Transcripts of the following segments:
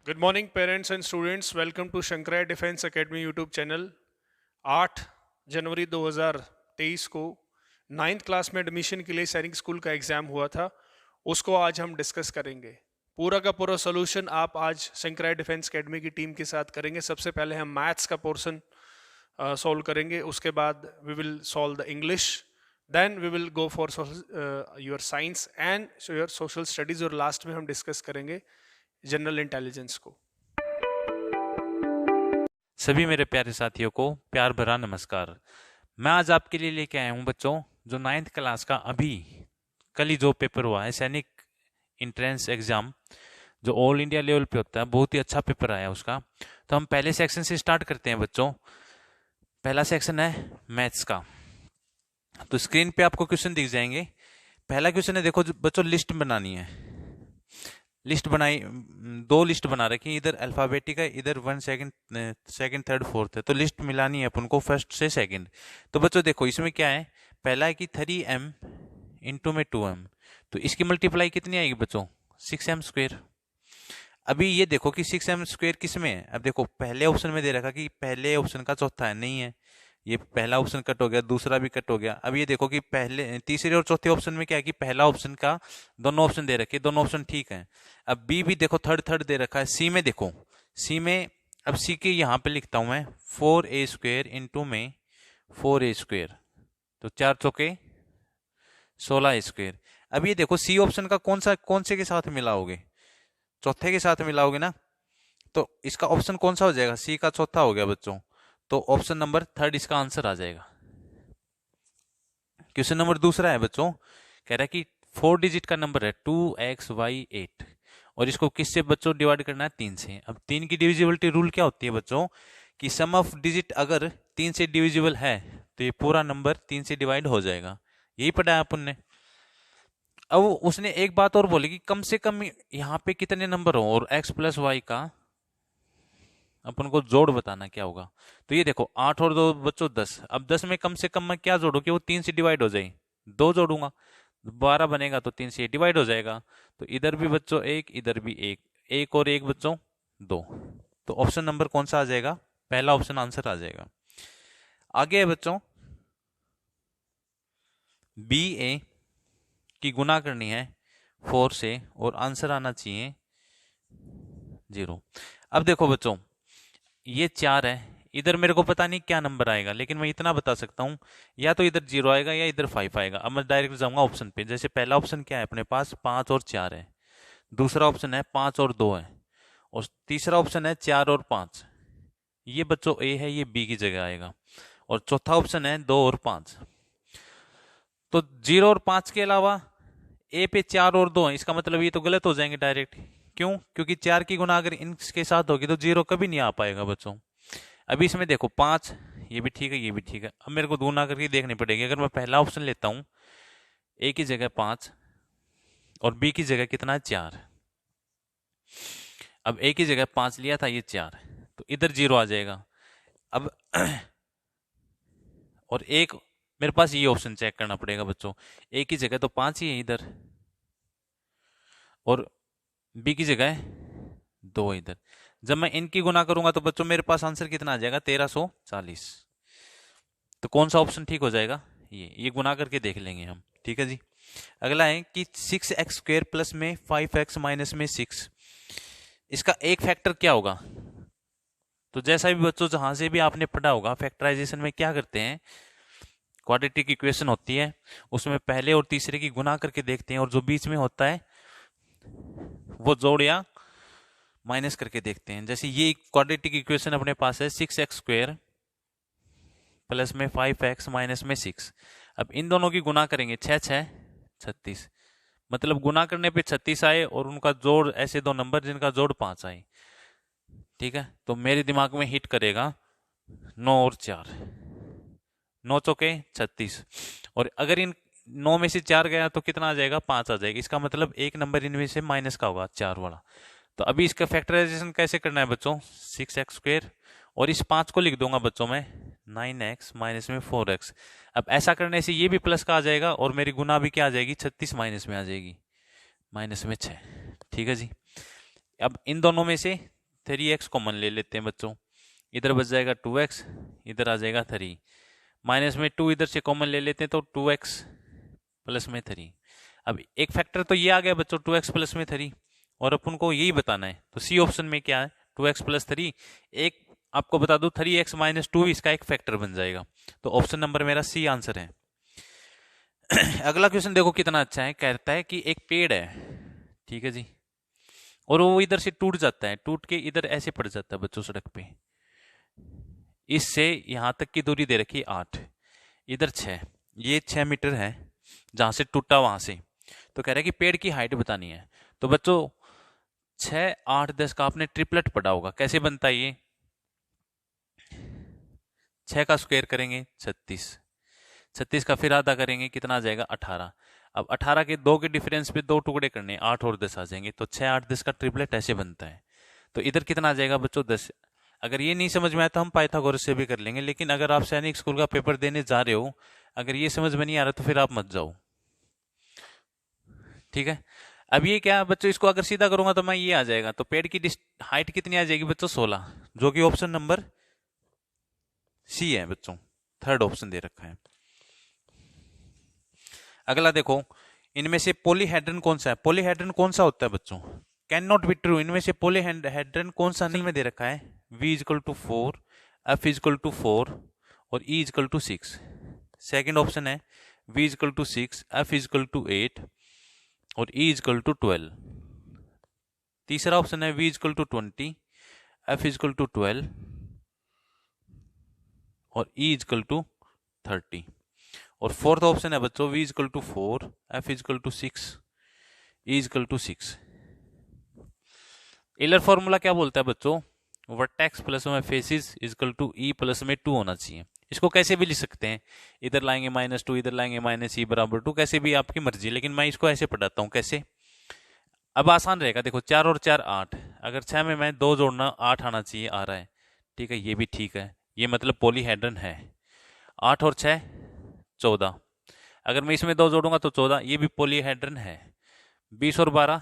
Good morning parents and students, welcome to Shankaray defence academy YouTube channel. 8 जनवरी 2023 को 9th class में admission के लिए सैनिक स्कूल का एग्ज़ाम हुआ था। उसको आज हम डिस्कस करेंगे। पूरा का पूरा सोल्यूशन आप आज शंकराय डिफेंस एकेडमी की टीम के साथ करेंगे। सबसे पहले हम मैथ्स का पोर्शन सॉल्व करेंगे, उसके बाद we will solve the English, then we will go for your science and your social studies, और लास्ट में हम डिस्कस करेंगे जनरल इंटेलिजेंस को। सभी मेरे प्यारे साथियों को प्यार भरा नमस्कार। मैं आज आपके लिए लेके आया हूं बच्चों, जो 9th क्लास का अभी कल ही जो पेपर हुआ है सैनिक एंट्रेंस एग्जाम, जो ऑल इंडिया लेवल पे होता है, बहुत ही अच्छा पेपर आया उसका। तो हम पहले सेक्शन से स्टार्ट करते हैं बच्चों। पहला सेक्शन है मैथ्स का। तो स्क्रीन पे आपको क्वेश्चन दिख जाएंगे। पहला क्वेश्चन है, देखो बच्चों, लिस्ट बनानी है। लिस्ट बनाई, दो लिस्ट बना रखी, इधर अल्फाबेटिक है, इधर 1 सेकंड थर्ड फोर्थ है। तो लिस्ट मिलानी है अपन को फर्स्ट से सेकंड। तो बच्चों देखो, इसमें क्या है, पहला है कि 3m इंटू में 2m, तो इसकी मल्टीप्लाई कितनी आएगी बच्चों, 6m²। अभी ये देखो कि 6m² किस में है। अब देखो पहले ऑप्शन में दे रखा कि पहले ऑप्शन का चौथा है, नहीं है। ये पहला ऑप्शन कट हो गया, दूसरा भी कट हो गया। अब ये देखो कि पहले तीसरे और चौथे ऑप्शन में क्या है कि पहला ऑप्शन का दोनों ऑप्शन दे रखे, दोनों ऑप्शन ठीक है। अब बी भी देखो थर्ड थर्ड दे रखा है। सी में देखो, सी में, अब सी के यहाँ पे लिखता हूं मैं 4a² इंटू में 4a², तो 4 चौके 16a²। अब ये देखो सी ऑप्शन का कौन से के साथ मिलाओगे, चौथे के साथ मिलाओगे ना। तो इसका ऑप्शन कौन सा हो जाएगा, सी का चौथा हो गया बच्चों। तो ऑप्शन नंबर थर्ड इसका आंसर आ जाएगा। क्वेश्चन नंबर दूसरा है बच्चों, कह रहा है कि 4 डिजिट का नंबर है 2xy8, और इसको किससे बच्चों डिवाइड करना है, 3 से। अब 3 की डिविजिबिलिटी रूल क्या होती है बच्चों, कि सम ऑफ डिजिट अगर 3 से डिविजिबल है तो ये पूरा नंबर 3 से डिवाइड हो जाएगा। यही पढ़ा है अपन ने। अब उसने एक बात और बोली कि कम से कम यहाँ पे कितने नंबर हो, और x प्लस वाई का अपन को जोड़ बताना क्या होगा। तो ये देखो 8 और 2 बच्चों 10। अब 10 में कम से कम मैं क्या जोड़ू कि वो 3 से डिवाइड हो जाए, 2 जोड़ूंगा, 12 बनेगा, तो 3 से डिवाइड हो जाएगा। तो इधर भी बच्चों 1, इधर भी 1, 1 और 1 बच्चों 2। तो ऑप्शन नंबर कौन सा आ जाएगा, पहला ऑप्शन आंसर आ जाएगा। आगे है बच्चों, बी ए की गुना करनी है 4 से, और आंसर आना चाहिए 0। अब देखो बच्चों, ये 4 है, इधर मेरे को पता नहीं क्या नंबर आएगा, लेकिन मैं इतना बता सकता हूं, या तो इधर 0 आएगा या इधर 5 आएगा। अब मैं डायरेक्ट जाऊंगा ऑप्शन पे। जैसे पहला ऑप्शन क्या है अपने पास, 5 और 4 है। दूसरा ऑप्शन है 5 और 2 है। और तीसरा ऑप्शन है 4 और 5। ये बच्चों ए है, ये बी की जगह आएगा। और चौथा ऑप्शन है 2 और 5। तो 0 और 5 के अलावा ए पे 4 और 2 है, इसका मतलब ये तो गलत हो जाएंगे डायरेक्ट। क्यों, क्योंकि 4 की गुना अगर इनके साथ होगी तो 0 कभी नहीं आ पाएगा बच्चों। अभी इसमें देखो 5, ये भी ठीक है, ये भी ठीक है। अब मेरे को गुना करके देखनी पड़ेगी। अगर मैं पहला ऑप्शन लेता हूं, ए की जगह 5 और बी की जगह कितना है, 4। अब ए की जगह 5 लिया था, ये 4, तो इधर 0 आ जाएगा। अब और एक मेरे पास ये ऑप्शन चेक करना पड़ेगा बच्चों, ए की जगह तो 5 ही है इधर, और बी की जगह है 2 इधर। जब मैं इनकी गुना करूंगा तो बच्चों मेरे पास आंसर कितना आ जाएगा, 1340। तो कौन सा ऑप्शन ठीक हो जाएगा, ये गुना करके देख लेंगे हम, ठीक है जी। अगला है कि 6x² प्लस में 5x माइनस में 6, इसका एक फैक्टर क्या होगा। तो जैसा भी बच्चों जहां से भी आपने पढ़ा होगा, फैक्टराइजेशन में क्या करते हैं, क्वाड्रेटिक इक्वेशन होती है, उसमें पहले और तीसरे की गुना करके देखते हैं, और जो बीच में होता है वो जोड़ या माइनस करके देखते हैं। जैसे ये क्वाड्रेटिक इक्वेशन अपने पास है 6x² प्लस में 5x माइनस में 6। अब इन दोनों की गुना करेंगे, 6 6 36, मतलब गुना करने पे 36 आए, और उनका जोड़ ऐसे दो नंबर जिनका जोड़ 5 आए, ठीक है। तो मेरे दिमाग में हिट करेगा 9 और 4, 9 चौके 36, और अगर इन 9 में से 4 गया तो कितना आ जाएगा, 5 आ जाएगा। इसका मतलब एक नंबर इनमें से माइनस का होगा, 4 वाला। तो अभी इसका फैक्टराइजेशन कैसे करना है बच्चों, 6x², और इस 5 को लिख दूंगा बच्चों में 9x माइनस में 4x। अब ऐसा करने से ये भी प्लस का आ जाएगा, और मेरी गुना भी क्या आ जाएगी, 36 माइनस में आ जाएगी, माइनस में 6, ठीक है जी। अब इन दोनों में से 3x कॉमन ले लेते हैं बच्चों, इधर बच जाएगा 2x, इधर आ जाएगा 3, माइनस में 2 इधर से कॉमन ले लेते हैं तो 2x प्लस में 3। अब एक फैक्टर तो ये आ गया बच्चों 2x प्लस में 3, और अपन को यही बताना है, तो सी ऑप्शन में क्या है 2x प्लस 3। एक आपको बता दूं 3x माइनस 2 इसका एक फैक्टर बन जाएगा, तो ऑप्शन नंबर मेरा सी आंसर है। अगला क्वेश्चन देखो कितना अच्छा है, कहता है कि एक पेड़ है, ठीक है जी, और वो इधर से टूट जाता है, टूट के इधर ऐसे पड़ जाता है बच्चों सड़क पे। इससे यहां तक की दूरी दे रखी 8, इधर 6, ये 6 मीटर है जहां से टूटा वहां से। तो कह रहा है कि पेड़ की हाइट बतानी है। तो बच्चों 6, 8, 10 का आपने ट्रिपलेट पढ़ा होगा, कैसे बनता है ये? 6 का स्क्वायर करेंगे 36, 36 का फिर आधा करेंगे कितना आ जाएगा 18। अब 18 के 2 के डिफरेंस पे 2 टुकड़े करने, 8 और 10 आ जाएंगे, तो 6, 8, 10 का ट्रिपलेट ऐसे बनता है। तो इधर कितना आ जाएगा बच्चों 10। अगर ये नहीं समझ में आया तो हम पाइथागोरस से भी कर लेंगे, लेकिन अगर आप सैनिक स्कूल का पेपर देने जा रहे हो, अगर ये समझ में नहीं आ रहा तो फिर आप मत जाओ, ठीक है। अब ये क्या बच्चों, इसको अगर सीधा करूंगा तो मैं ये आ जाएगा, तो पेड़ की हाइट कितनी आ जाएगी बच्चों 16, जो कि ऑप्शन नंबर सी है बच्चों, थर्ड ऑप्शन दे रखा है। अगला देखो, इनमें से पॉलीहेड्रन कौन सा है? पॉलीहेड्रन कौन सा होता है बच्चों? Can not be true. इनमें से पॉलीहेड्रन कौन सा नहीं में दे रखा है? V is equal to 4, F is equal to 4 और E is equal to 6। Second option है V is equal to 6, F is equal to 8 और E इजकल टू 12। तीसरा ऑप्शन है V is equal to 20, F is equal to 12 और E इजकल टू 30। और फोर्थ ऑप्शन है बच्चों V is equal to 4, F is equal to 6, E is equal to 6। Euler formula क्या बोलता है बच्चों? वर्टेक्स प्लस में faces equal to E plus में 2 होना चाहिए। इसको कैसे भी लिख सकते हैं, इधर लाएंगे -2, इधर लाएंगे -e बराबर 2, कैसे भी आपकी मर्जी, लेकिन मैं इसको ऐसे पढ़ाता हूं। कैसे? अब आसान रहेगा, देखो 4 और 4 8, अगर 6 में मैं 2 जोड़ना 8 आना चाहिए, आ रहा है, ठीक है, ये भी ठीक है, ये मतलब पॉलीहेड्रन है। 8 और 6 14, अगर मैं इसमें 2 जोड़ूंगा तो 14, ये भी पॉलीहेड्रन है। 20 और 12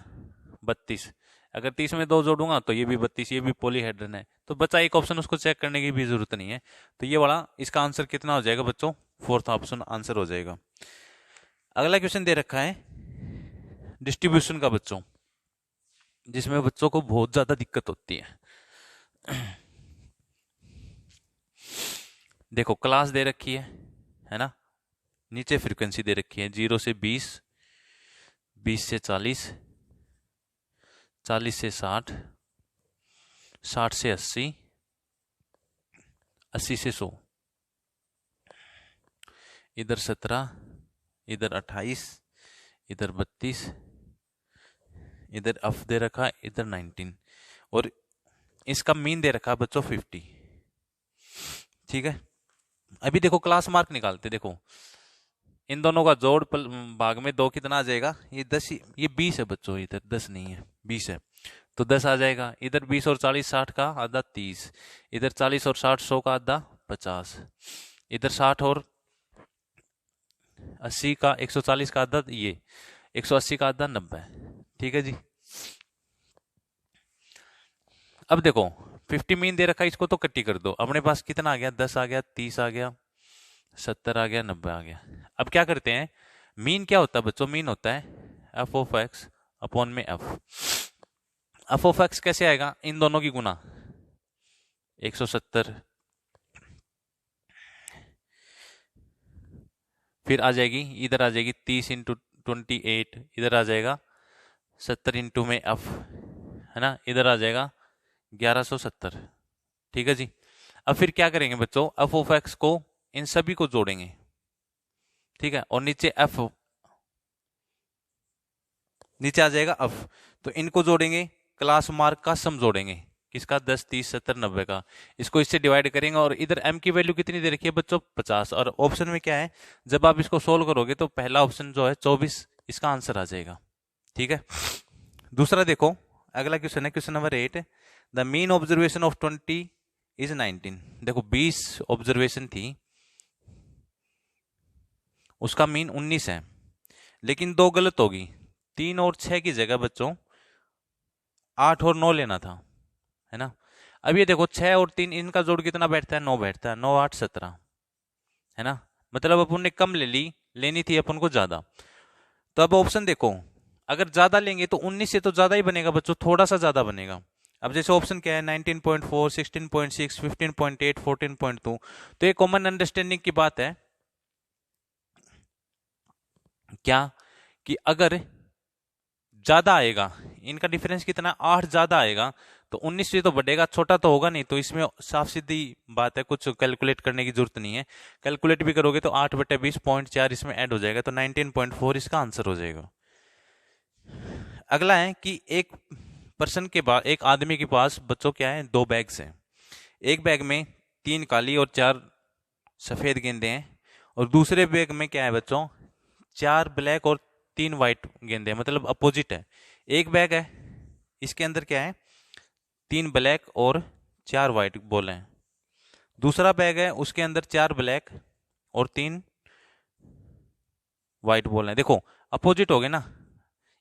32, अगर 30 में 2 जोड़ूंगा तो ये भी 32, ये भी पॉलीहेड्रन है। तो बचा एक ऑप्शन, उसको चेक करने की भी जरूरत नहीं है। तो ये वाला इसका आंसर कितना हो जाएगा बच्चों? फोर्थ ऑप्शन आंसर हो जाएगा। अगला क्वेश्चन दे रखा है डिस्ट्रीब्यूशन का बच्चों, जिसमें बच्चों को बहुत ज्यादा दिक्कत होती है। देखो क्लास दे रखी है ना, नीचे फ्रीक्वेंसी दे रखी है 0 से 20, 20 से 40, 40 से 60, 60 से 80, 80 से 100, इधर 17, इधर 28, इधर 32, इधर अफ दे रखा, इधर 19, और इसका मीन दे रखा बच्चों 50, ठीक है। अभी देखो क्लास मार्क निकालते, देखो इन दोनों का जोड़ भाग में 2 कितना आ जाएगा? ये 10, ये 20 है बच्चों, इधर 10 नहीं है 20 है, तो 10 आ जाएगा। इधर 20 और 40 60 का आधा 30, इधर 40 और 60 100 का आधा 50, इधर 60 और 80 का 140 का आधा, ये 180 का आधा 90, ठीक है जी। अब देखो 50 मीन दे रखा है, इसको तो कट्टी कर दो, अपने पास कितना आ गया? 10 आ गया, 30 आ गया, 70 आ गया, 90 आ गया। अब क्या करते हैं, मीन क्या होता है बच्चों? मीन होता है एफ ऑफ एक्स अपॉन में एफ। एफ ऑफ एक्स कैसे आएगा? इन दोनों की गुना 170, फिर आ जाएगी इधर आ जाएगी 30 इंटू 28, इधर आ जाएगा 70 इंटू में एफ, है ना, इधर आ जाएगा 1170, ठीक है जी। अब फिर क्या करेंगे बच्चों, एफ ऑफ एक्स को इन सभी को जोड़ेंगे, ठीक है, और नीचे एफ, नीचे आ जाएगा एफ, तो इनको जोड़ेंगे, क्लास मार्क का सम जोड़ेंगे, किसका? 10 30 70 90 का, इसको इससे डिवाइड करेंगे, और इधर m की वैल्यू कितनी दे रखी है बच्चों? 50, और ऑप्शन में क्या है, जब आप इसको सोल्व करोगे तो पहला ऑप्शन जो है 24, इसका आंसर आ जाएगा, ठीक है। दूसरा देखो, अगला क्वेश्चन है question number 8, the mean observation of 20 is 19। देखो 20 ऑब्जर्वेशन थी, उसका मीन 19 है, लेकिन 2 गलत होगी, 3 और 6 की जगह बच्चों 8 और 9 लेना था, है ना। अब ये देखो 6 और 3 इनका जोड़ कितना बैठता है, 9 बैठता है, 9 8 17, है ना। मतलब अपन ने कम ले ली, लेनी थी अपन को ज्यादा। तो अब ऑप्शन देखो, अगर ज्यादा लेंगे तो 19 से तो ज्यादा ही बनेगा बच्चों, थोड़ा सा ज्यादा बनेगा। अब जैसे ऑप्शन क्या है 19.4, 16.6, 15.8, 14.2, तो ये कॉमन अंडरस्टैंडिंग की बात है क्या, कि अगर ज्यादा आएगा, इनका डिफरेंस कितना 8 ज्यादा आएगा, तो 19 से तो बढ़ेगा, छोटा तो होगा नहीं। तो इसमें साफ सीधी बात है, कुछ कैलकुलेट करने की जरूरत नहीं है। कैलकुलेट भी करोगे तो 8/20.4 इसमें ऐड हो जाएगा, तो 19.4 इसका आंसर हो जाएगा। अगला है कि एक पर्सन के पास, एक आदमी के पास बच्चों क्या है, 2 बैग्स हैं। एक बैग में 3 काली और 4 सफेद गेंदे हैं, और दूसरे बैग में क्या है बच्चों, 4 ब्लैक और 3 वाइट गेंदे हैं, मतलब अपोजिट है। एक बैग है, इसके अंदर क्या है, 3 ब्लैक और 4 वाइट बॉल हैं। दूसरा बैग है, उसके अंदर 4 ब्लैक और 3 वाइट बॉल हैं। देखो अपोजिट हो गए ना,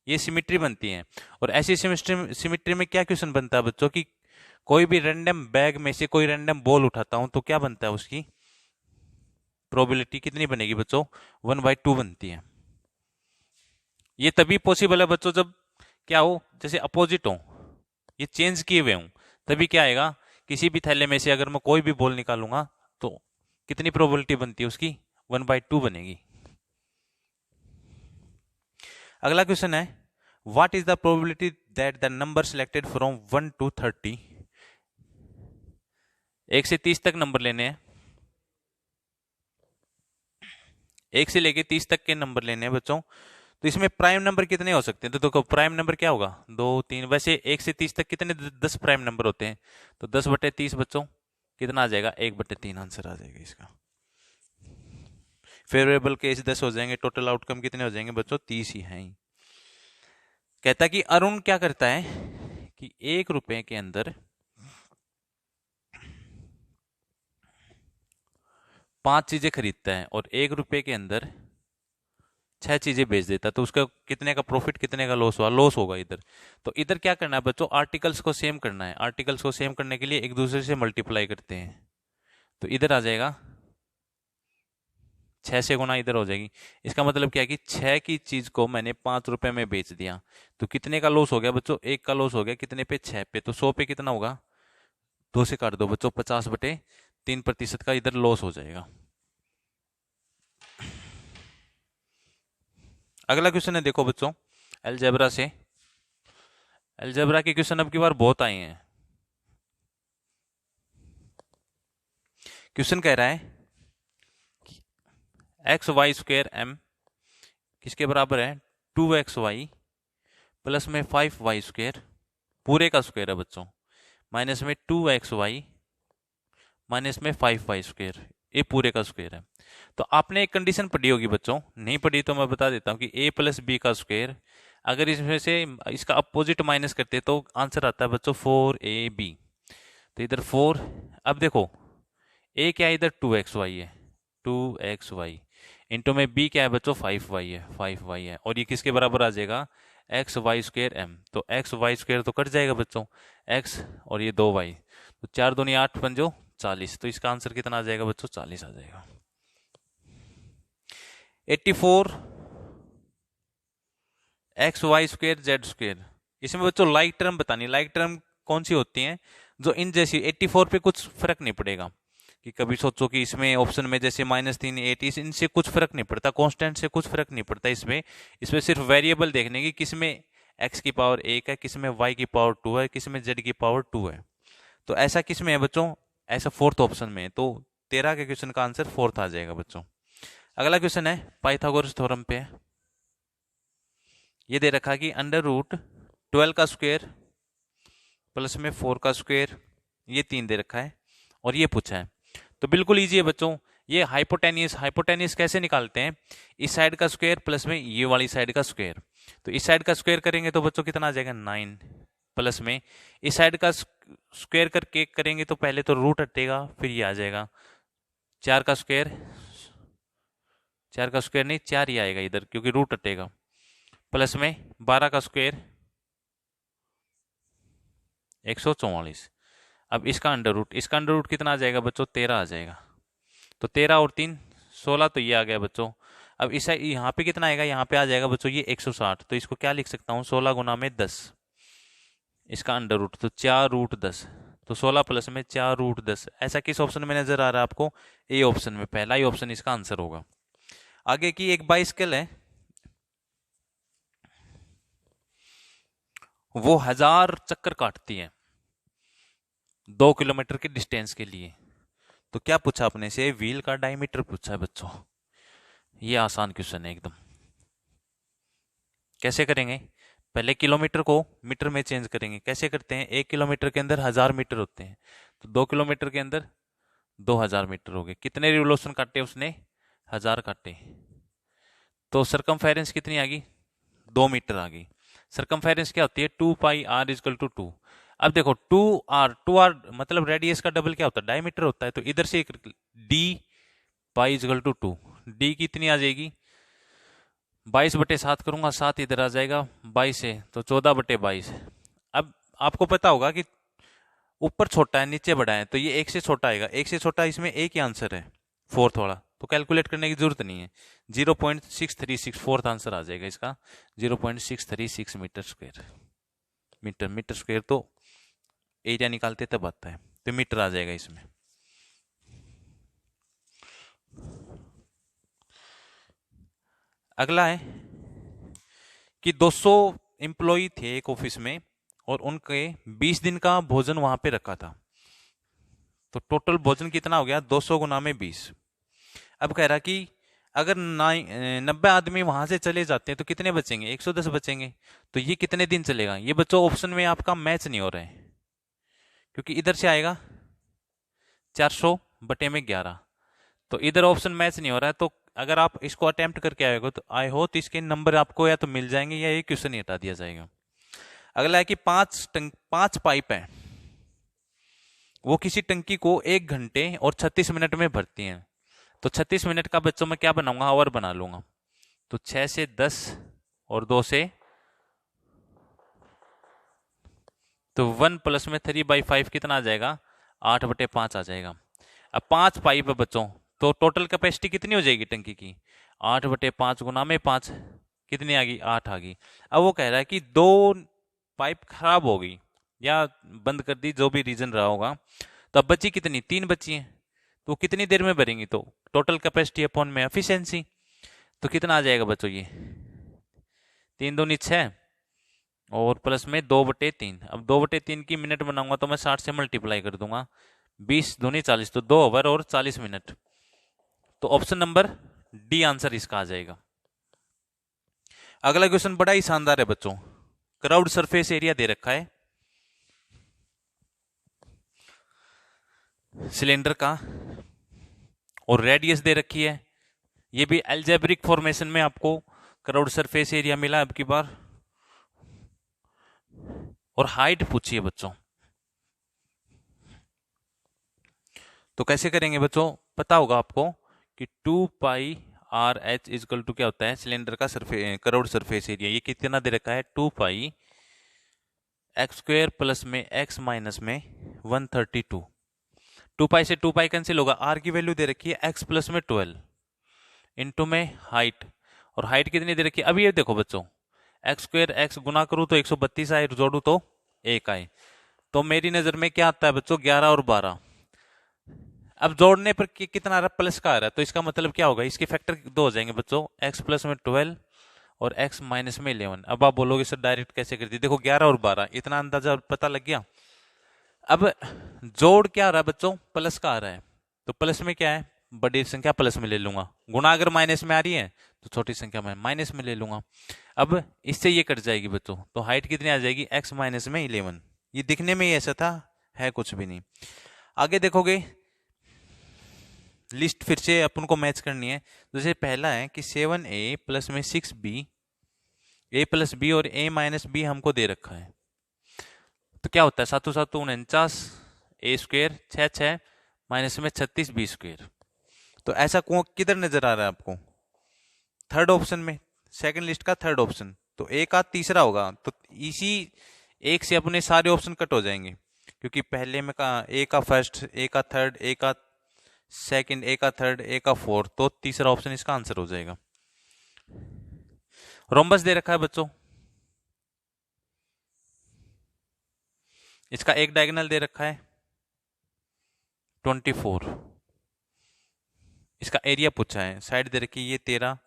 ये सिमिट्री बनती है। और ऐसी सिमिट्री में क्या क्वेश्चन बनता है बच्चों की, कोई भी रैंडम बैग में से कोई रैंडम बॉल उठाता हूं तो क्या बनता है, उसकी प्रोबेबिलिटी कितनी बनेगी बच्चों, 1/2 बनती है। ये तभी पॉसिबल है बच्चों जब क्या हो, जैसे अपोजिट हो, ये चेंज किए हुए हूं, तभी क्या आएगा, किसी भी थैले में से अगर मैं कोई भी बॉल निकालूंगा तो कितनी प्रोबेबिलिटी बनती है उसकी, 1/2 बनेगी। अगला क्वेश्चन है, what is the probability that the number selected from 1 to 30, 1 से 30 तक नंबर लेने हैं, 1 से लेके 30 तक के नंबर लेने हैं बच्चों। तो इसमें प्राइम नंबर कितने हो सकते हैं, तो देखो प्राइम नंबर क्या होगा, 2 3, वैसे 1 से 30 तक कितने 10 प्राइम नंबर होते हैं, तो 10/30 बच्चों कितना आ जाएगा, 1/3 आंसर आ जाएगा इसका। फेवरेबल केस 10 हो जाएंगे, टोटल आउटकम कितने हो जाएंगे बच्चों, 30 ही हैं। कहता कि अरुण क्या करता है कि 1 रुपए के अंदर 5 चीजें खरीदता है और 1 रुपए के अंदर 6 चीजें बेच देता है, तो उसका कितने का प्रॉफिट कितने का लॉस हुआ, लॉस होगा इधर। तो इधर क्या करना है बच्चों, आर्टिकल्स को सेम करना है। आर्टिकल्स को सेम करने के लिए एक दूसरे से मल्टीप्लाई करते हैं, तो इधर आ जाएगा 6 से गुना इधर हो जाएगी। इसका मतलब क्या है कि 6 की चीज को मैंने 5 रुपए में बेच दिया, तो कितने का लॉस हो गया बच्चों, 1 का लॉस हो गया, कितने पे, 6 पे। तो 100 पे कितना होगा, 2 से काट दो बच्चों, 50/3% का इधर लॉस हो जाएगा। अगला क्वेश्चन है देखो बच्चों, अलजेब्रा से। अलजेब्रा के क्वेश्चन अब की बार बहुत आए हैं। क्वेश्चन कह रहा है XY² M किसके बराबर है, 2XY प्लस में 5Y², पूरे का स्क्वायर है बच्चों, माइनस में 2XY माइनस में 5Y², ये पूरे का स्क्वायर है। तो आपने एक कंडीशन पढ़ी होगी बच्चों, नहीं पढ़ी तो मैं बता देता हूं कि A+B का स्क्वायर, अगर इसमें से इसका अपोजिट माइनस करते तो आंसर आता है बच्चों 4AB। तो इधर 4, अब देखो A क्या है, इधर 2XY है, 2XY इंटू में B क्या है बच्चों, 5Y है, 5Y है, और ये किसके बराबर आ जाएगा, XY² M। तो XY² तो कट जाएगा बच्चों, X और ये 2Y, तो 4 दूनी 8 पंजो 40, तो इसका आंसर कितना आ जाएगा बच्चों, 40 आ जाएगा। 84 XY² Z², इसमें बच्चों लाइक टर्म बतानी, लाइक टर्म कौन सी होती हैं, जो इन जैसी। 84 पे कुछ फर्क नहीं पड़ेगा, कि कभी सोचो कि इसमें ऑप्शन में जैसे -3 8, इनसे कुछ फर्क नहीं पड़ता, कांस्टेंट से कुछ फर्क नहीं पड़ता इसमें। इसमें सिर्फ वेरिएबल देखने की, किसमें x की पावर 1 है, किसमें y की पावर 2 है, किसमें z की पावर 2 है। तो ऐसा किसमें है बच्चों, ऐसा फोर्थ ऑप्शन में है। तो 13 के क्वेश्चन का आंसर फोर्थ आ जाएगा बच्चों। अगला क्वेश्चन है पाइथागोरस थ्योरम पे, ये दे रखा कि √12 का स्क्वायर प्लस में 4 का स्क्वायर, ये 3 दे रखा है और ये पूछा है। तो बिल्कुल इजी है बच्चों, ये हाइपोटेनियस, हाइपोटेनियस कैसे निकालते हैं, इस साइड का स्क्वायर प्लस में ये वाली साइड का स्क्वायर। तो इस साइड का स्क्वायर करेंगे तो बच्चों कितना आ जाएगा 9, प्लस में इस साइड का स्क्वायर करके करेंगे तो पहले तो रूट हटेगा, फिर ये आ जाएगा 4 का स्क्वायर, 4 का स्क्वायर नहीं 4 ही आएगा इधर क्योंकि रूट हटेगा, प्लस में 12 का स्क्वायर 144। अब इसका अंडर रूट कितना आ जाएगा बच्चों, 13 आ जाएगा। तो 13 और 3 16, तो ये आ गया बच्चों। अब इस यहाँ पे कितना आएगा, यहाँ पे आ जाएगा बच्चों ये 160। तो इसको क्या लिख सकता हूँ, 16 गुना में 10, इसका अंडर रूट, तो 4√10। तो 16 प्लस में 4√10। ऐसा किस ऑप्शन में नजर आ रहा है आपको, ए ऑप्शन में, पहला ही ऑप्शन इसका आंसर होगा। आगे की एक बाइसिकल है, वो 1000 चक्कर काटती है 2 किलोमीटर के डिस्टेंस के लिए। तो क्या पूछा अपने से, व्हील का डायमीटर पूछा है बच्चों। ये आसान क्वेश्चन है एकदम। कैसे करेंगे, पहले किलोमीटर को मीटर में चेंज करेंगे। कैसे करते हैं, 1 किलोमीटर के अंदर 1000 मीटर होते हैं, तो 2 किलोमीटर के अंदर 2000 मीटर हो गए। कितने रिवोल्यूशन काटे उसने, 1000 काटे। तो सरकमफेरेंस कितनी आ गई, 2 मीटर आ गई। सरकमफेरेंस क्या होती है, 2πr=2। अब देखो 2r मतलब रेडियस का डबल क्या होता है, डायमीटर होता है। तो इधर से एक d π=2, d कितनी आ जाएगी, 22/7 करूंगा, 7 इधर आ जाएगा 22 है, तो 14/22। अब आपको पता होगा कि ऊपर छोटा है नीचे बड़ा है, तो ये 1 से छोटा आएगा। 1 से छोटा, इसमें एक ही आंसर है, फोर्थ वाला, तो कैलकुलेट करने की जरूरत नहीं है। 0.636 फोर्थ आंसर आ जाएगा इसका, 0.636 मीटर स्क्वायर। मीटर स्क्वायर तो एरिया निकालते तब आता है, तो मीटर आ जाएगा इसमें। अगला है कि 200 एम्प्लॉय थे एक ऑफिस में और उनके 20 दिन का भोजन वहां पे रखा था। तो टोटल भोजन कितना हो गया, 200 गुना में 20। अब कह रहा कि अगर 90 आदमी वहां से चले जाते हैं तो कितने बचेंगे, 110 बचेंगे। तो ये कितने दिन चलेगा, ये बच्चों ऑप्शन में आपका मैच नहीं हो रहा है, क्योंकि इधर से आएगा 400/11, तो इधर ऑप्शन मैच नहीं हो रहा है। तो अगर आप इसको अटेम्प्ट करके आएगा तो आई हो तो इसके नंबर आपको या तो मिल जाएंगे या ये क्वेश्चन ही हटा दिया जाएगा। अगला है कि 5 पाइप है, वो किसी टंकी को 1 घंटे और 36 मिनट में भरती हैं। तो 36 मिनट का बच्चों में क्या बनाऊंगा, आवर बना लूंगा। तो 6 से 10 और 2 से, तो 1 प्लस में 3/5 कितना आ जाएगा, 8/5 आ जाएगा। अब 5 पाइप है बच्चों, तो टोटल कैपेसिटी कितनी हो जाएगी टंकी की, 8/5 गुना में 5 कितनी आ गई, 8 आ गई। अब वो कह रहा है कि 2 पाइप खराब हो गई या बंद कर दी, जो भी रीजन रहा होगा, तो अब बची कितनी, 3 बची हैं। तो कितनी देर में भरेंगी, तो टोटल कैपेसिटी अपॉन में एफिशिएंसी, तो कितना आ जाएगा बच्चों, ये 3 दूनी 6 और प्लस में 2/3। अब 2/3 की मिनट बनाऊंगा तो मैं 60 से मल्टीप्लाई कर दूंगा, 20 दूनी 40, तो 2 आवर और 40 मिनट। तो ऑप्शन नंबर डी आंसर इसका आ जाएगा। अगला क्वेश्चन बड़ा ही शानदार है बच्चों, क्राउड सरफेस एरिया दे रखा है सिलेंडर का और रेडियस दे रखी है। ये भी अलजेब्रिक फॉर्मेशन में आपको क्राउड सरफेस एरिया मिला अब की बार, और हाइट पूछी है बच्चों। तो कैसे करेंगे बच्चों, पता होगा आपको कि 2πr(h) इक्वल टू क्या होता है, सिलेंडर का क्राउड सरफेस एरिया। ये कितना दे रखा है, 2π(x² प्लस में x माइनस में 132। 2π से 2π कैंसिल होगा, r की वैल्यू दे रखी है x प्लस में 12 इंटू में हाइट, और हाइट कितनी दे रखी है। अब ये देखो बच्चों, x² x गुना करूं तो 132 आए, जोड़ू तो 1 आए। तो मेरी नजर में क्या आता है बच्चों, 11 और 12। अब जोड़ने पर कितना आ रहा है, प्लस का आ रहा है, तो इसका मतलब क्या होगा, इसके फैक्टर 2 हो जाएंगे बच्चों, x प्लस में 12 और x माइनस में 11। अब आप बोलोगे सर डायरेक्ट कैसे करती, देखो 11 और 12 इतना अंदाजा पता लग गया। अब जोड़ क्या आ रहा है बच्चों, प्लस का आ रहा है, तो प्लस में क्या है, बड़ी संख्या प्लस में ले लूंगा, गुणा अगर माइनस में आ रही है तो छोटी संख्या में माइनस में ले लूंगा। अब इससे ये कट जाएगी बच्चों, तो हाइट कितनी आ जाएगी, x माइनस में 11। ये दिखने में ही ऐसा था, है कुछ भी नहीं। आगे देखोगे लिस्ट फिर से अपन को मैच करनी है। जैसे पहला है कि 7a प्लस में 6b, a प्लस बी और a माइनस बी हमको दे रखा है। तो क्या होता है, 7 7 49, a² 6 6 माइनस में 36 b²। तो ऐसा किधर नजर आ रहा है आपको, थर्ड ऑप्शन में, सेकंड लिस्ट का थर्ड ऑप्शन। तो ए का तीसरा होगा, तो इसी एक से अपने सारे ऑप्शन कट हो जाएंगे, क्योंकि पहले में का ए का फर्स्ट, ए का थर्ड, ए का सेकंड, ए का थर्ड, ए का फोर्थ, तो तीसरा ऑप्शन इसका आंसर हो जाएगा। रोम्बस दे रखा है बच्चों, इसका एक डायगोनल दे रखा है 24, इसका एरिया पूछा है, साइड दे रखी है ये 13,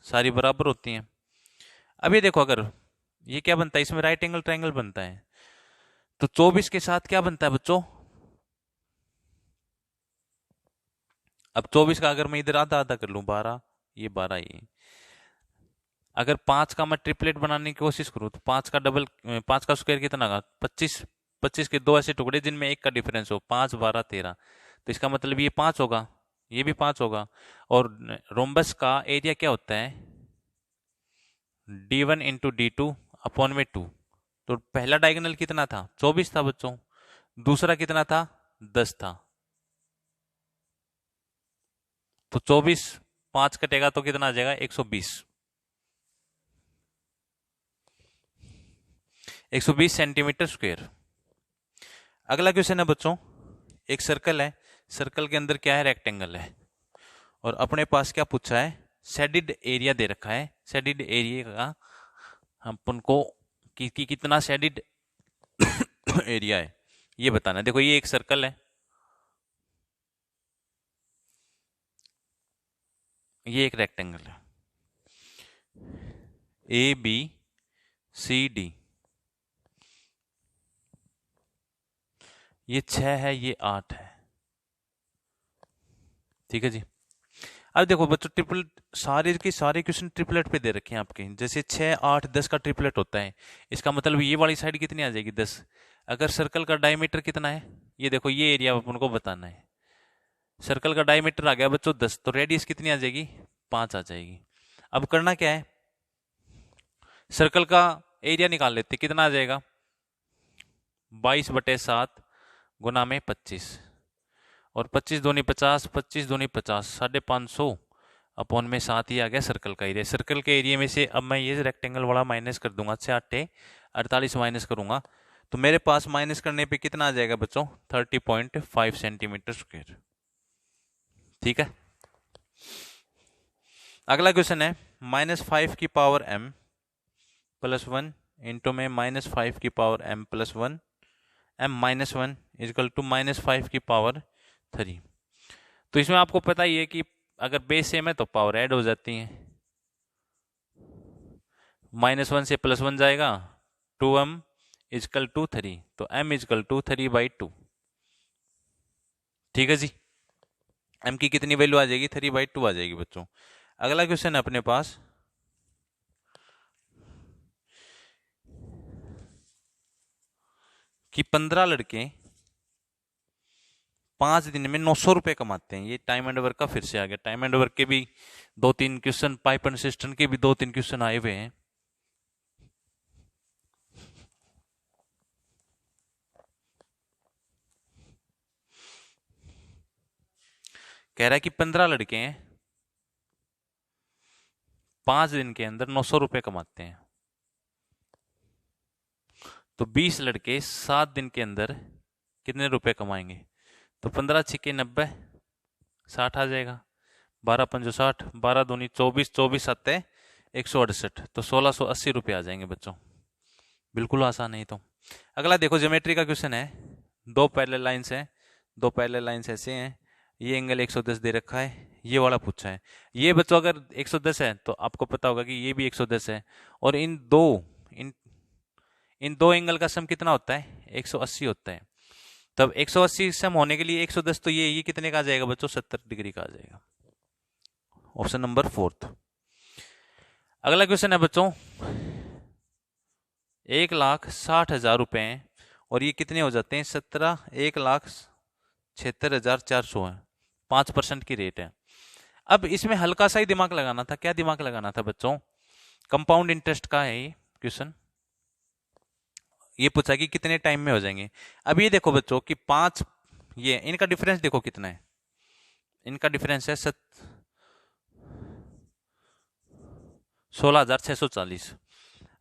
सारी बराबर होती हैं। अब ये देखो, अगर ये क्या बनता है, इसमें राइट एंगल ट्रायंगल बनता है, तो 24 के साथ क्या बनता है बच्चों, अब 24 का अगर मैं इधर आधा आधा कर लूं 12, ये 12, ये अगर 5 का मैं ट्रिपलेट बनाने की कोशिश करूं तो 5 का डबल, 5 का स्क्वायर कितना होगा 25, 25 के दो ऐसे टुकड़े जिनमें एक का डिफरेंस हो, 5 12 13, तो इसका मतलब ये 5 होगा, ये भी 5 होगा। और रोम्बस का एरिया क्या होता है, d1 इंटू d2 अपॉन में 2। तो पहला डायगोनल कितना था 24 था बच्चों, दूसरा कितना था 10 था, तो 24 5 कटेगा तो कितना आ जाएगा 120, 120 सेंटीमीटर स्क्वायर। अगला क्वेश्चन है बच्चों, एक सर्कल है, सर्कल के अंदर क्या है, रेक्टेंगल है, और अपने पास क्या पूछा है, शेडिड एरिया दे रखा है। शेडिड एरिया का अपन को कि कितना शेडिड एरिया है ये बताना है। देखो ये एक सर्कल है, ये एक रेक्टेंगल है, ए बी सी डी, ये 6 है, ये 8 है, ठीक है जी। अब देखो बच्चों, ट्रिपलेट सारे के सारे क्वेश्चन ट्रिपलेट पे दे रखे हैं आपके, जैसे 6 8 10 का ट्रिपलेट होता है, इसका मतलब ये वाली साइड कितनी आ जाएगी 10। अगर सर्कल का डायमीटर कितना है, ये देखो ये एरिया अपन को बताना है, सर्कल का डायमीटर आ गया बच्चों 10, तो रेडियस कितनी आ जाएगी 5 आ जाएगी। अब करना क्या है, सर्कल का एरिया निकाल लेते, कितना आ जाएगा 22/7 गुना में 25, और 25 दूनी 50, 25 दूनी 50, 550 अपॉन में 7 ही आ गया सर्कल का एरिया। सर्कल के एरिया में से अब मैं ये रेक्टेंगल वाला माइनस कर दूंगा, 6 8 48 माइनस करूंगा, तो मेरे पास माइनस करने पे कितना आ जाएगा बच्चों 30.5 सेंटीमीटर स्क्वायर, ठीक है। अगला क्वेश्चन है, -5 की पावर m प्लस 1 इंटू में -5 की power m plus 1 m minus 1 is equal to -5 की पावर 3। तो इसमें आपको पता ही है कि अगर बेस सेम है तो पावर ऐड हो जाती है, -1 से +1 जाएगा, 2m इजकल टू 3, तो m इजकल टू 3/2, ठीक है जी। m की कितनी वैल्यू आ जाएगी 3/2 आ जाएगी बच्चों। अगला क्वेश्चन है अपने पास, कि 15 लड़के 5 दिन में 900 रुपए कमाते हैं। ये टाइम एंड वर्क का फिर से आ गया, टाइम एंड वर्क के भी 2-3 क्वेश्चन, पाइप एंड सिस्टम के भी 2-3 क्वेश्चन आए हुए हैं। कह रहा है कि 15 लड़के हैं 5 दिन के अंदर 900 रुपए कमाते हैं, तो 20 लड़के 7 दिन के अंदर कितने रुपए कमाएंगे, तो 15 छिके 90, 60 आ जाएगा, 12 पंजो 60, 12 दूनी 24, 24 7 168, तो 1680 रुपए आ जाएंगे बच्चों। बिल्कुल आसान है। तो अगला देखो, ज्योमेट्री का क्वेश्चन है, दो पैरेलल लाइंस हैं, दो पैरेलल लाइंस ऐसे हैं, ये एंगल 110 दे रखा है, ये वाला पूछा है। ये बच्चों अगर 110 है तो आपको पता होगा कि ये भी 110 है, और इन दो एंगल का सम कितना होता है 180 होता है। तब 180 सम होने के लिए 110, तो ये कितने का आ जाएगा बच्चों 70 डिग्री का आ जाएगा, ऑप्शन नंबर 4। अगला क्वेश्चन है बच्चों, 1,60,000 रुपए हैं, और ये कितने हो जाते हैं 1,76,400 है, 5% की रेट है। अब इसमें हल्का सा ही दिमाग लगाना था। क्या दिमाग लगाना था बच्चों, कंपाउंड इंटरेस्ट का है ये क्वेश्चन। ये पूछा कि कितने टाइम में हो जाएंगे। अब ये देखो बच्चों कि 5, ये इनका डिफरेंस देखो कितना है, इनका डिफरेंस है 16,640।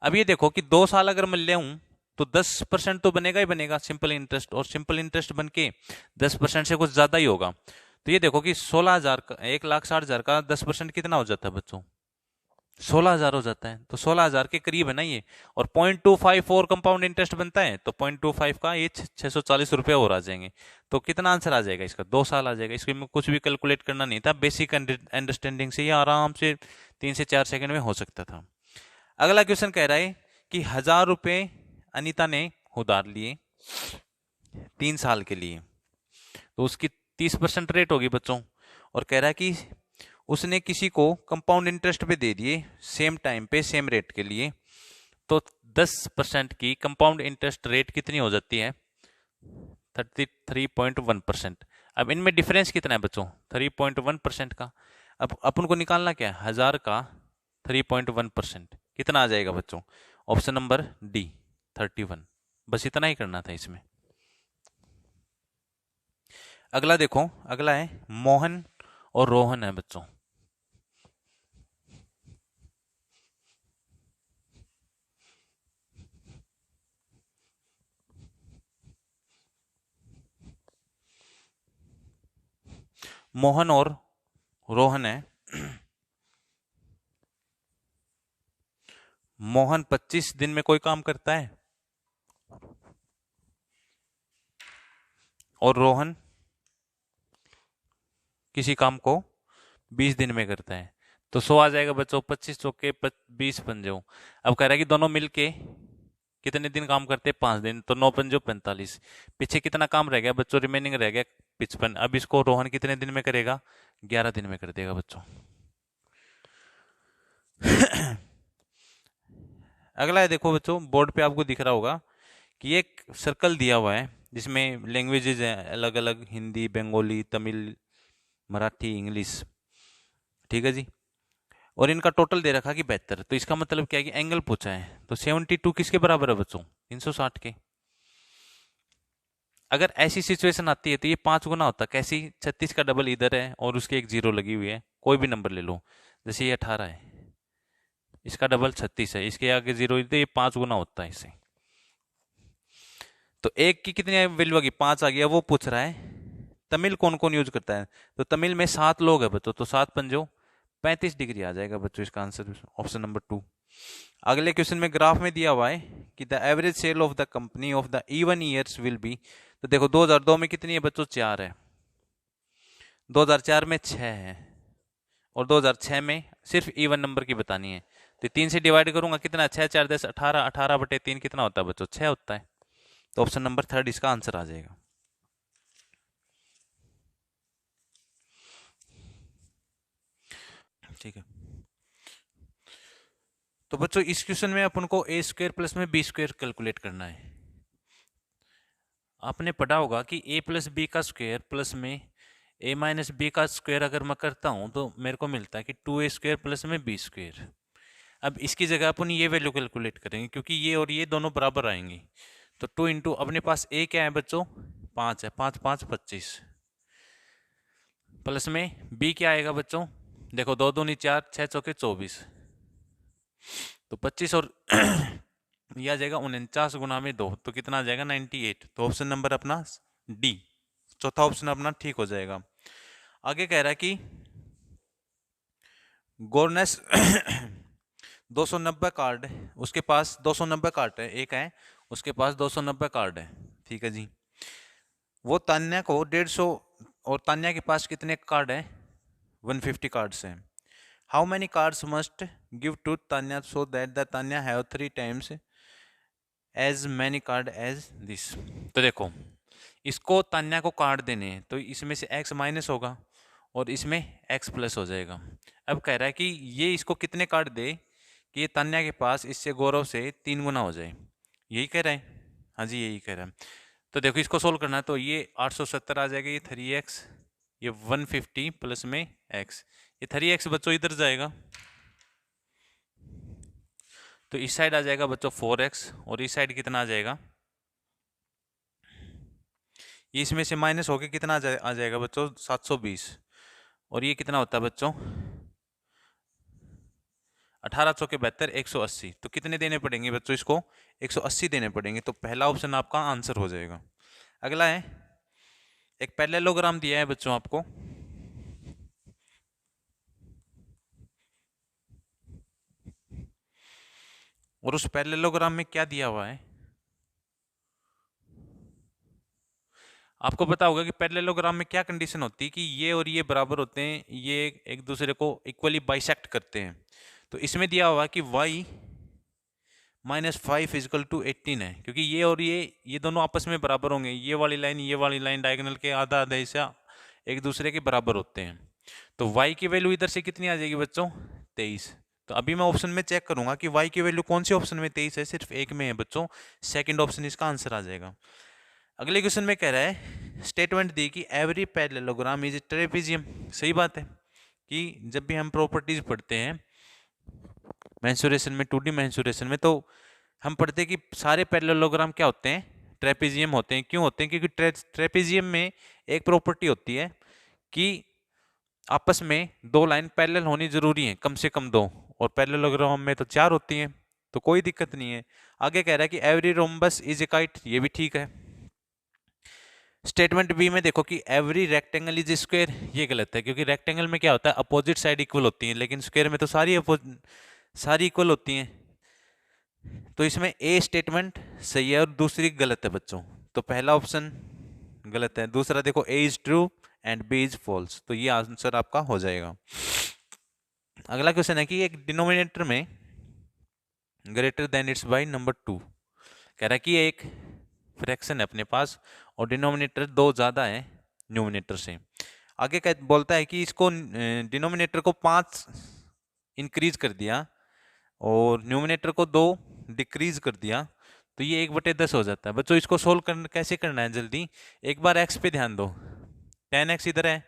अब ये देखो कि 2 साल अगर मैं ले हूं तो 10% तो बनेगा ही बनेगा सिंपल इंटरेस्ट, और सिंपल इंटरेस्ट बन के 10% से कुछ ज्यादा ही होगा। तो ये देखो कि 16,000 का, 1,60,000 का 10% कितना हो जाता है बच्चों? 16,000 हो जाता है। तो 16,000 के करीब है ना ये। और 0.254 कंपाउंड इंटरेस्ट बनता है, तो 0.25 का ये 640 रुपये और आ जाएंगे। तो कितना आंसर आ जाएगा इसका? 2 साल आ जाएगा। इसमें कुछ भी कैलकुलेट करना नहीं था, बेसिक अंडरस्टैंडिंग से ये आराम से 3 से 4 सेकंड में हो सकता था। अगला क्वेश्चन कह रहा है कि 1,000 रुपये अनीता ने उधार लिए 3 साल के लिए, तो उसकी 30% रेट होगी बच्चों। और कह रहा है कि उसने किसी को कंपाउंड इंटरेस्ट पे दे दिए सेम टाइम पे सेम रेट के लिए, तो 10% की कंपाउंड इंटरेस्ट रेट कितनी हो जाती है? 33.1%। अब इनमें डिफरेंस कितना है बच्चों? 3.1% का। अब अपन को निकालना क्या है? 1,000 का 3.1% कितना आ जाएगा बच्चों? Option number D 31। बस इतना ही करना था इसमें। अगला देखो, अगला है मोहन और रोहन है बच्चों। मोहन और रोहन है। मोहन 25 दिन में कोई काम करता है और रोहन किसी काम को 20 दिन में करता है। तो 100 आ जाएगा बच्चों। 25 चौके 20 पंजो। अब कह रहा है कि दोनों मिलके कितने दिन काम करते हैं? 5 दिन। तो 9 पंजो 45। पीछे कितना काम रह गया बच्चों? रिमेनिंग रह गया 55। अब इसको रोहन कितने दिन में करेगा? 11 दिन में कर देगा बच्चों। अगला है, देखो बच्चों बोर्ड पे आपको दिख रहा होगा कि एक सर्कल दिया हुआ है जिसमें लैंग्वेजेज हैं अलग अलग, हिंदी, बंगाली, तमिल, मराठी, इंग्लिश। ठीक है जी। और इनका टोटल दे रखा कि 72। तो इसका मतलब क्या है कि एंगल पूछा है। तो 72 किसके बराबर है बच्चों? 360 के। अगर ऐसी सिचुएशन आती है तो ये 5 गुना होता। कैसी? 36 का डबल इधर है और उसके एक जीरो लगी हुई है, कोई भी नंबर ले लो। जैसे ये 18 है, इसका डबल 36 है, इसके आगे जीरो, तो ये 5 गुना होता है इससे। तो एक की कितनी वैल्यू आ गई? 5 आ गया। वो पूछ रहा है तमिल कौन कौन यूज करता है। तो तमिल में 7 लोग है बच्चों, तो 7 पंजो 35 डिग्री आ जाएगा बच्चों इसका आंसर, ऑप्शन नंबर 2। अगले क्वेश्चन में ग्राफ में दिया हुआ है कि the average sale of the company of the even years will be. तो देखो 2002 में कितनी है बच्चों? 4 है। 2004 में 6 है। और 2006 में सिर्फ इवन नंबर की बतानी है। तो 3 से डिवाइड करूंगा, कितना? 6 4 10 18, 18/3 कितना होता है बच्चों? 6 होता है। तो ऑप्शन नंबर 3 इसका आंसर आ जाएगा। ठीक है। तो बच्चों इस क्वेश्चन में अपन को ए स्क्वायर प्लस में बी स्क्वायर कैलकुलेट करना है। आपने पढ़ा होगा कि ए प्लस बी का स्क्वायर प्लस में ए माइनस बी का स्क्वायर अगर मैं करता हूं तो मेरे को मिलता है कि 2a स्क्वायर प्लस में बी स्क्वायर। अब इसकी जगह अपन ये वैल्यू कैलकुलेट करेंगे क्योंकि ये और ये दोनों बराबर आएंगी। तो 2 इंटू अपने पास ए क्या है बच्चों? 5 है। 5 5 25 प्लस में बी क्या आएगा बच्चों? देखो 2 दूनी 4, 6 चौके 24। तो 25 और यह आ जाएगा 49 गुना में 2, तो कितना आ जाएगा? 98। तो ऑप्शन नंबर अपना डी, चौथा ऑप्शन अपना ठीक हो जाएगा। आगे कह रहा है कि गोरनेस 290 कार्ड है, उसके पास 290 कार्ड है, एक है उसके पास 290 कार्ड है। ठीक है जी। वो तान्या को 150, और तान्या के पास कितने कार्ड है? 150 कार्ड्स हैं। How many cards must give to Tanya so that the Tanya have 3 times as many card as this. तो देखो इसको तान्या को कार्ड देने हैं, तो इसमें से x माइनस होगा और इसमें x प्लस हो जाएगा। अब कह रहा है कि ये इसको कितने कार्ड दे कि ये तान्या के पास इससे गौरव से 3 गुना हो जाए। यही कह रहा है। हाँ जी यही कह रहा है। तो देखो इसको सोल्व करना है, तो ये 870 आ जाएगा, ये 3x, ये 150 प्लस में x, ये 3x बच्चों इधर जाएगा, तो इस साइड आ जाएगा बच्चों 4x, और इस साइड कितना आ जाएगा? ये इसमें से माइनस होके कितना आ जाएगा बच्चों? 720। और ये कितना होता है बच्चों? 18 चौके 72, 180, तो कितने देने पड़ेंगे बच्चों इसको? 180 देने पड़ेंगे। तो पहला ऑप्शन आपका आंसर हो जाएगा। अगला है, एक पैरेललोग्राम दिया है बच्चों आपको, और उस पैरेललोग्राम में क्या दिया हुआ है? आपको पता होगा कि पैरेललोग्राम में क्या कंडीशन होती है कि ये और ये बराबर होते हैं, ये एक दूसरे को इक्वली बाइसेक्ट करते हैं। तो इसमें दिया हुआ कि y -5 इजकल टू 18 है, क्योंकि ये और ये दोनों आपस में बराबर होंगे। ये वाली लाइन डायगोनल के आधा आधा हिस्सा एक दूसरे के बराबर होते हैं। तो y की वैल्यू इधर से कितनी आ जाएगी बच्चों? 23। तो अभी मैं ऑप्शन में चेक करूंगा कि y की वैल्यू कौन सी ऑप्शन में 23 है, सिर्फ एक में है बच्चों, सेकंड ऑप्शन इसका आंसर आ जाएगा। अगले क्वेश्चन में कह रहा है, स्टेटमेंट दी कि एवरी पैरेललोग्राम इज ट्रेपेजियम। सही बात है कि जब भी हम प्रॉपर्टीज पढ़ते हैं मेंसुरेशन में, 2D मेंसुरेशन में, तो हम पढ़ते हैं कि सारे पैरेललोग्राम क्या होते हैं? ट्रेपेजियम होते हैं। क्यों होते हैं? क्योंकि ट्रेपेजियम में एक प्रॉपर्टी होती है कि आपस में दो लाइन पैरेलल होनी जरूरी है, कम से कम दो, और पैरेललोग्राम में तो 4 होती हैं, तो कोई दिक्कत नहीं है। आगे कह रहा है कि every rhombus is a kite, ये भी ठीक है। स्टेटमेंट बी में देखो कि एवरी रेक्टेंगल इज स्क्वायर, ये गलत है, क्योंकि रेक्टेंगल में क्या होता है? अपोजिट साइड इक्वल होती है, लेकिन स्क्वायर में तो सारी इक्वल होती हैं। तो इसमें ए स्टेटमेंट सही है और दूसरी गलत है बच्चों। तो पहला ऑप्शन गलत है। दूसरा देखो, A is true and B is false, तो ये आंसर आपका हो जाएगा। अगला क्वेश्चन है कि एक डिनोमिनेटर में greater than it's by number 2, कह रहा है कि एक फ्रैक्शन है अपने पास और डिनोमिनेटर 2 ज्यादा है न्यूमिनेटर से। आगे बोलता है कि इसको डिनोमिनेटर को 5 इंक्रीज कर दिया और न्यूमिनेटर को 2 डिक्रीज कर दिया, तो ये 1/10 हो जाता है। बच्चों इसको सोल्व कैसे करना है? जल्दी एक बार x पे ध्यान दो। tan x इधर है,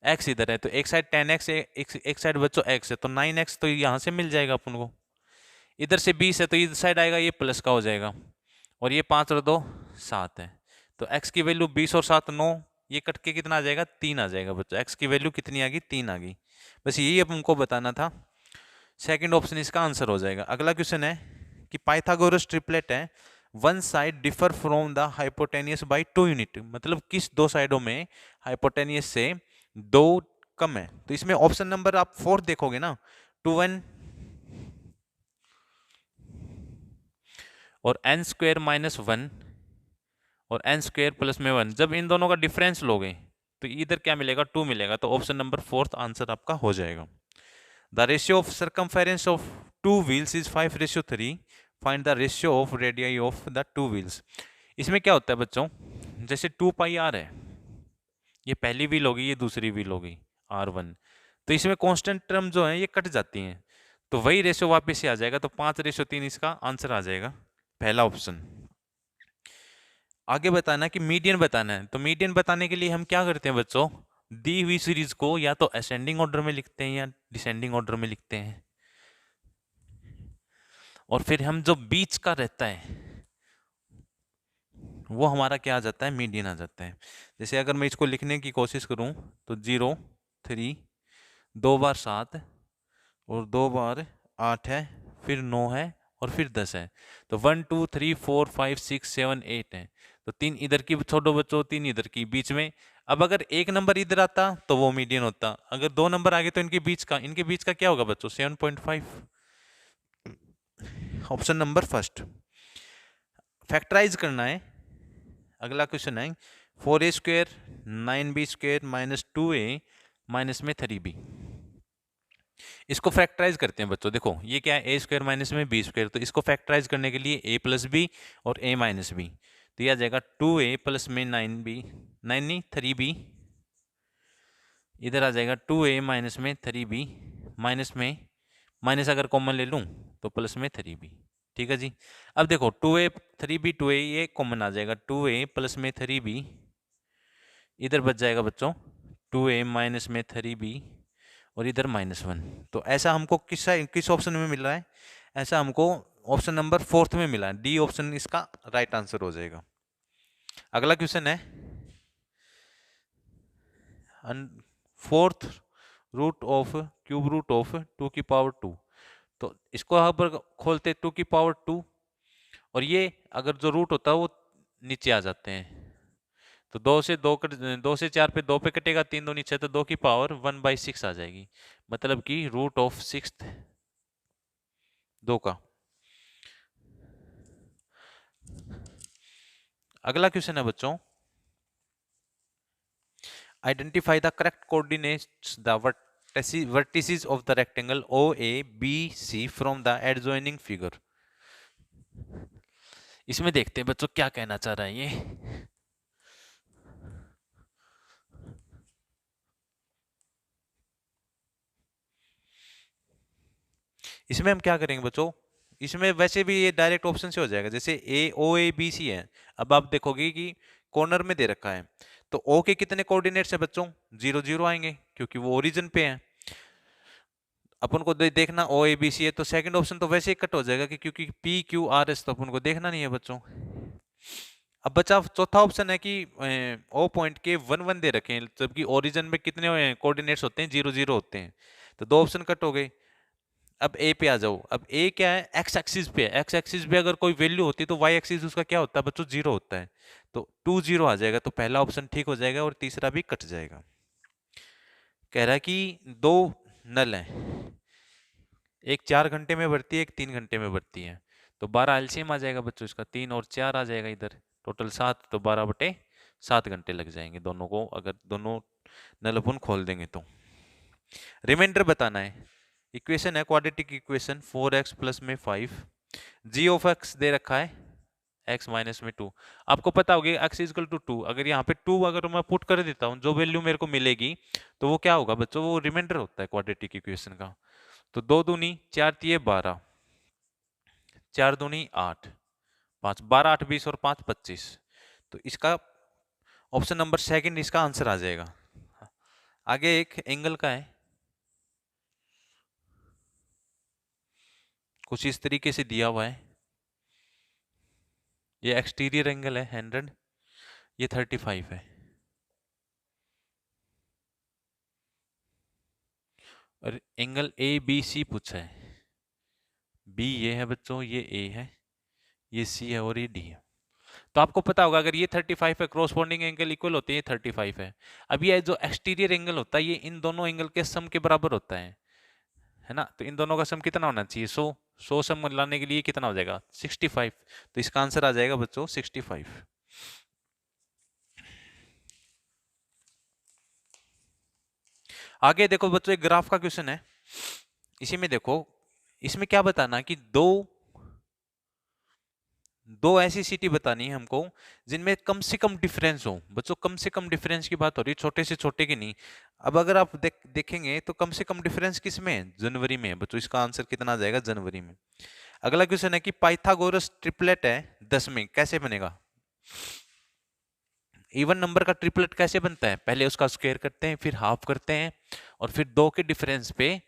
x इधर है, तो एक साइड tan x है, एक साइड बच्चों x है, तो 9x तो यहाँ से मिल जाएगा अपन को। इधर से 20 है तो इधर साइड आएगा, ये प्लस का हो जाएगा, और ये 5 और 2 7 है, तो x की वैल्यू 20 और 7 9, ये कट के कितना आ जाएगा? 3 आ जाएगा बच्चों। x की वैल्यू कितनी आ गई? 3 आ गई। बस यही हमको बताना था। सेकंड ऑप्शन इसका आंसर हो जाएगा। अगला क्वेश्चन है कि पाइथागोरस ट्रिपलेट है, one side differ from the hypotenuse by 2 unit, मतलब किस दो साइडों में हाइपोटेनियस से 2 कम है? तो इसमें ऑप्शन नंबर आप 4 देखोगे ना, 2 1 और n स्क्वायर -1 और n स्क्वायर प्लस में 1, जब इन दोनों का डिफरेंस लोगे तो इधर क्या मिलेगा? 2 मिलेगा, तो ऑप्शन नंबर 4 आंसर आपका हो जाएगा। The ratio of circumference of 2 wheels is 5:3, find the ratio of radii of the 2 wheels. इसमें क्या होता है बच्चों? जैसे 2 पाई r है, ये पहली व्हील होगी, ये दूसरी व्हील होगी r1, तो इसमें कांस्टेंट टर्म जो है ये कट जाती हैं, तो वही रेशियो वापस से आ जाएगा, तो 5:3 इसका आंसर आ जाएगा, पहला ऑप्शन। आगे बताना कि मीडियन बताना है, तो मीडियन बताने के लिए हम क्या करते हैं बच्चों? दी हुई सीरीज को या तो असेंडिंग ऑर्डर में लिखते हैं या डिसेंडिंग ऑर्डर में लिखते हैं, और फिर हम जो बीच का रहता है वो हमारा क्या आ जाता है? मीडियन आ जाता है। जैसे अगर मैं इसको लिखने की कोशिश करूं तो 0 3, 2 बार 7 और 2 बार 8 है, फिर 9 है और फिर 10 है, तो 1 2 3 4 5 6 7 8 है, तो 3 इधर की छोड़ो बच्चों, 3 इधर की बीच में। अब अगर एक नंबर इधर आता तो वो मीडियन होता, अगर 2 नंबर आगे तो इनके बीच का क्या होगा बच्चों? 7.5, ऑप्शन नंबर फर्स्ट। फैक्टराइज करना है। अगला क्वेश्चन है 4a square 9b square -2a minus में 3b। इसको फैक्टराइज करते हैं बच्चों। देखो ये क्या है? a स्क्वायर माइनस में b स्क्वायर, तो इसको फैक्टराइज करने के लिए a प्लस बी और a माइनस बी, तो यह आ जाएगा 2a प्लस में 9b, 9 नहीं 3b, इधर आ जाएगा 2a माइनस में 3b, माइनस में माइनस अगर कॉमन ले लूं तो प्लस में 3b। ठीक है जी। अब देखो 2a 3b 2a ये कॉमन आ जाएगा, 2a प्लस में 3b, इधर बच जाएगा बच्चों 2a माइनस में 3b और इधर -1। तो ऐसा हमको किस ऑप्शन में मिल रहा है? ऐसा हमको ऑप्शन नंबर 4 में मिला है, डी ऑप्शन इसका राइट आंसर हो जाएगा। अगला क्वेश्चन है 4th root of cube root of 2 की पावर 2, तो इसको यहाँ पर खोलते 2 की पावर 2, और ये अगर जो रूट होता है वो नीचे आ जाते हैं। तो 2 से 4 पे 2 पे कटेगा, 3 दूनी 6, तो 2 की पावर 1/6 आ जाएगी, मतलब कि रूट ऑफ 6 2 का। अगला क्वेश्चन है बच्चों, identify the correct coordinates the vertices of the rectangle OABC from the adjoining figure। इसमें देखते हैं बच्चों क्या कहना चाह रहा है ये। इसमें हम क्या करेंगे बच्चों, इसमें वैसे भी ये डायरेक्ट ऑप्शन से हो जाएगा, जैसे OABC है। अब आप देखोगे कि कॉर्नर में दे रखा है, तो O के कितने कोऑर्डिनेट्स है बच्चों, 0 0 आएंगे, क्योंकि वो ओरिजिन पे है। अपन को देखना OABC है, तो सेकंड ऑप्शन तो वैसे ही कट हो जाएगा कि क्योंकि PQRS तो अपन को देखना नहीं है बच्चों। अब बचा चौथा ऑप्शन है कि O पॉइंट के 1 1 दे रखे हैं, जबकि ओरिजिन में कितने कोऑर्डिनेट्स होते हैं, 0 0 होते हैं, तो दो ऑप्शन कट हो गए। अब ए पे आ जाओ। अब ए क्या है, एक्स एक्सिस पे है। एक्स एक्सिस पे अगर कोई वैल्यू होती है तो वाई एक्सिस उसका क्या होता है बच्चों, 0 होता है, तो 2 0 आ जाएगा, तो पहला ऑप्शन ठीक हो जाएगा और तीसरा भी कट जाएगा। कह रहा है कि दो नल हैं, एक 4 घंटे में बढ़ती है, एक 3 घंटे में बढ़ती है, तो 12 एलसीएम आ जाएगा बच्चों इसका, 3 और 4 आ जाएगा इधर, टोटल 7, तो 12/7 घंटे लग जाएंगे दोनों को, अगर दोनों नल अपन खोल देंगे तो। रिमाइंडर बताना है। इक्वेशन है क्वाड्रेटिक इक्वेशन, 4x प्लस में 5, g ऑफ x दे रखा है x माइनस में 2। आपको पता होगी x इजकल टू 2, अगर यहाँ पे 2 अगर मैं पुट कर देता हूँ, जो वैल्यू मेरे को मिलेगी तो वो क्या होगा बच्चों, वो रिमाइंडर होता है क्वाड्रेटिक इक्वेशन का। तो 2 दूनी 4 तिये 12, 4 दूनी 8, 5 12 8 20 और 5 25, तो इसका ऑप्शन नंबर सेकंड इसका आंसर आ जाएगा। आगे एक एंगल का है, कुछ इस तरीके से दिया हुआ है, ये एक्सटीरियर एंगल है 100, ये 35 है, और एंगल ए बी सी पूछा है। बी ये है बच्चों, ये ए है, ये सी है और ये डी है। तो आपको पता होगा अगर ये 35 है, क्रॉसपोंडिंग एंगल इक्वल होते हैं, ये 35 है। अब ये जो एक्सटीरियर एंगल होता है ये इन दोनों एंगल के सम के बराबर होता है ना, तो इन दोनों का सम कितना होना चाहिए, 100 सम लाने के लिए कितना हो जाएगा, 65, तो इसका आंसर आ जाएगा बच्चों 65। आगे देखो बच्चों, एक ग्राफ का क्वेश्चन है, इसी में देखो, इसमें क्या बताना कि दो ऐसी सिटी बतानी है हमको जिनमें कम से कम डिफरेंस हो। बच्चों कम से कम डिफरेंस की बात हो रही है, छोटे से छोटे की नहीं। अब अगर आप देखेंगे तो कम से कम डिफरेंस किस में है, जनवरी में है बच्चों, इसका आंसर कितना आ जाएगा, जनवरी में। अगला क्वेश्चन है कि पाइथागोरस ट्रिपलेट है 10 में, कैसे बनेगा। इवन नंबर का ट्रिपलेट कैसे बनता है, पहले उसका स्क्वायर करते हैं, फिर हाफ करते हैं, और फिर 2 के डिफरेंस पे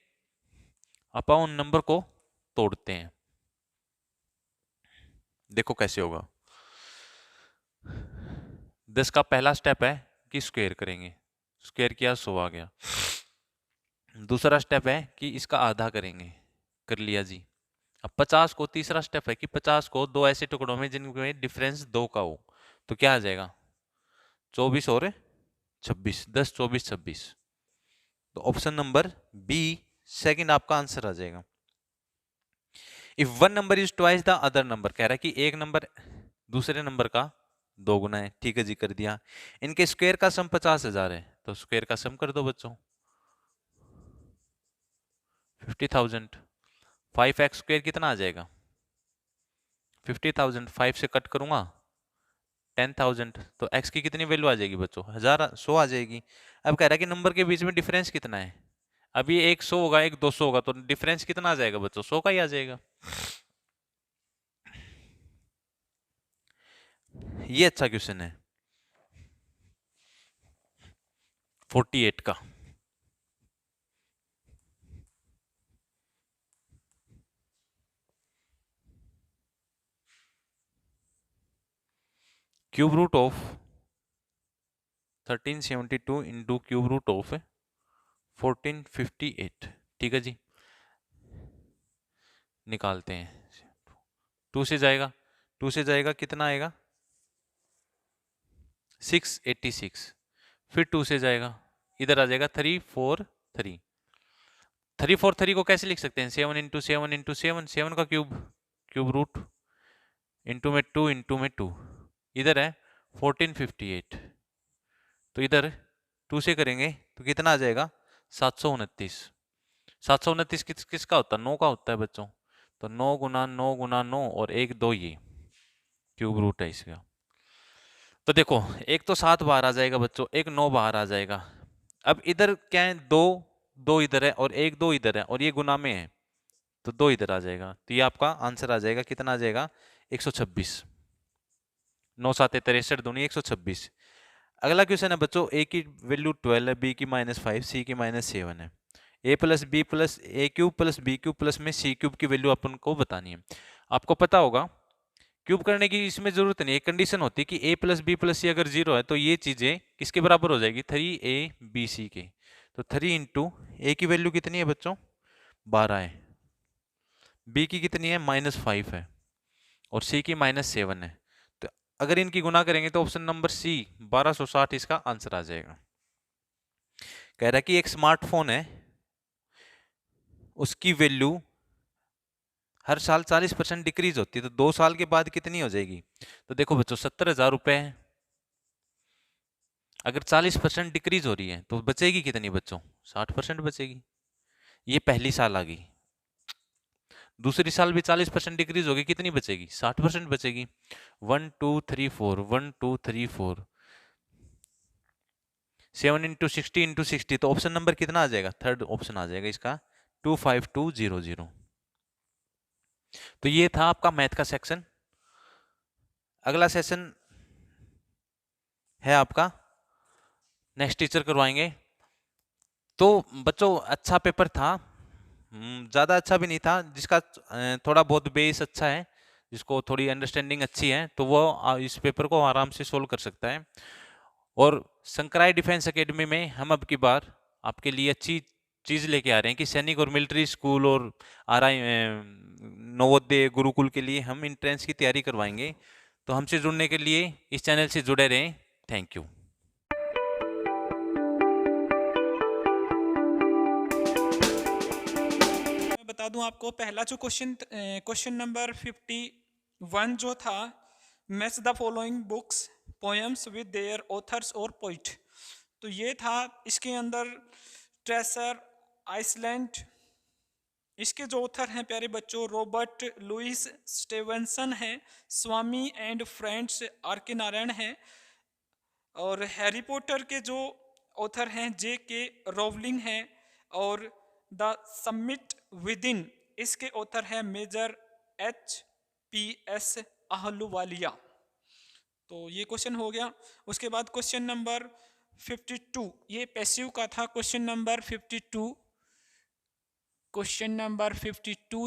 अपन उन नंबर को तोड़ते हैं। देखो कैसे होगा। 10 का पहला स्टेप है कि स्क्वायर करेंगे, स्क्वायर किया 100 आ गया। दूसरा स्टेप है कि इसका आधा करेंगे, कर लिया जी। अब 50 को, तीसरा स्टेप है कि 50 को दो ऐसे टुकड़ों में जिनमें डिफरेंस 2 का हो, तो क्या आ जाएगा, 24 और 26, 10 24 26, तो ऑप्शन नंबर बी सेकंड आपका आंसर आ जाएगा। If one number is twice the other number, कह रहा है कि एक नंबर दूसरे नंबर का 2 गुना है, ठीक है जी, कर दिया। इनके स्क्वायर का सम 50,000 है, तो स्क्वायर का सम कर दो बच्चों, 50,000। 5x स्क्वायर कितना आ जाएगा, 50,000, 5 से कट करूंगा 10,000, तो x की कितनी वैल्यू आ जाएगी बच्चों, 100 आ जाएगी। अब कह रहा है कि नंबर के बीच में डिफरेंस कितना है, अभी एक 100 होगा, एक 200 होगा, तो डिफरेंस कितना आ जाएगा बच्चों, 100 का ही आ जाएगा। ये अच्छा क्वेश्चन है 48 का। Cube root of 1372 into cube root of 1458, ठीक है जी। निकालते हैं। 2 से जाएगा, 2 से जाएगा कितना आएगा 686। फिर 2 से जाएगा, इधर आ जाएगा 343। 343 को कैसे लिख सकते हैं 7 इंटू 7 इंटू 7, 7 का क्यूब, क्यूब रूट, इंटू में 2 इंटू में 2, इधर है 1458। तो इधर 2 से करेंगे तो कितना आ जाएगा 729। 729 किसका होता है 9 का होता है बच्चों। तो 9 गुना 9 गुना 9 और 1 2 ये क्यूब रूट है इसका। तो देखो एक तो 7 बाहर आ जाएगा बच्चों, एक 9 बाहर आ जाएगा। अब इधर क्या है 2 2 इधर है और 1 2 इधर है और ये गुना में है तो 2 इधर आ जाएगा। तो ये आपका आंसर आ जाएगा, कितना आ जाएगा 126। 9 7 63 दूनी 126। अगला क्वेश्चन है बच्चों, ए की वैल्यू 12 है, बी की -5, सी की -7 है। A plus B plus A cube plus B cube plus में सी क्यूब की वैल्यू अपन को बतानी है। आपको पता होगा क्यूब करने की इसमें जरूरत नहीं, एक कंडीशन होती है कि a प्लस बी प्लस सी अगर 0 है तो ये चीजें किसके बराबर हो जाएगी 3ab के। तो 3 इंटू ए की वैल्यू कितनी है बच्चों 12 है, बी की कितनी है -5 है और सी की -7 है। तो अगर इनकी गुना करेंगे तो ऑप्शन नंबर सी 1260 इसका आंसर आ जाएगा। कह रहा है कि एक स्मार्टफोन है, उसकी वैल्यू हर साल 40% डिक्रीज होती है, तो 2 साल के बाद कितनी हो जाएगी। तो देखो बच्चों 70,000 रुपए है, अगर 40% डिक्रीज हो रही है तो बचेगी कितनी बच्चों 60% बचेगी। ये पहली साल आ गई, दूसरी साल भी 40% डिक्रीज होगी, कितनी बचेगी 60% बचेगी। 1 2 3 4 1 2 3 4 7 इंटू 60 इंटू 60, तो ऑप्शन नंबर कितना आ जाएगा थर्ड ऑप्शन आ जाएगा इसका 25200। तो ये था आपका मैथ का सेक्शन। अगला सेशन है आपका नेक्स्ट टीचर करवाएंगे। तो बच्चों अच्छा पेपर था, ज़्यादा अच्छा भी नहीं था, जिसका थोड़ा बहुत बेस अच्छा है, जिसको थोड़ी अंडरस्टैंडिंग अच्छी है तो वो इस पेपर को आराम से सोल्व कर सकता है। और शंकराय डिफेंस एकेडमी में हम अब की बार आपके लिए अच्छी चीज़ लेके आ रहे हैं कि सैनिक और मिलिट्री स्कूल और आरआई नवोदय गुरुकुल के लिए हम इंट्रेंस की तैयारी करवाएंगे। तो हमसे जुड़ने के लिए इस चैनल से जुड़े रहें। Thank you. मैं बता दूं आपको, पहला जो क्वेश्चन नंबर 51 जो था, match the following books poems with their authors और पोइट। तो ये था, इसके अंदर ट्रेसर आइसलैंड, इसके जो ऑथर हैं प्यारे बच्चों रॉबर्ट लुइस स्टेवेंसन हैं, स्वामी एंड फ्रेंड्स आर के नारायण हैं, और हैरी पॉटर के जो ऑथर हैं जे के रोवलिंग हैं, और द समिट विद इन इसके ऑथर हैं मेजर H.P.S. आहलूवालिया। तो ये क्वेश्चन हो गया। उसके बाद क्वेश्चन नंबर 52, ये पैसिव का था। क्वेश्चन नंबर 52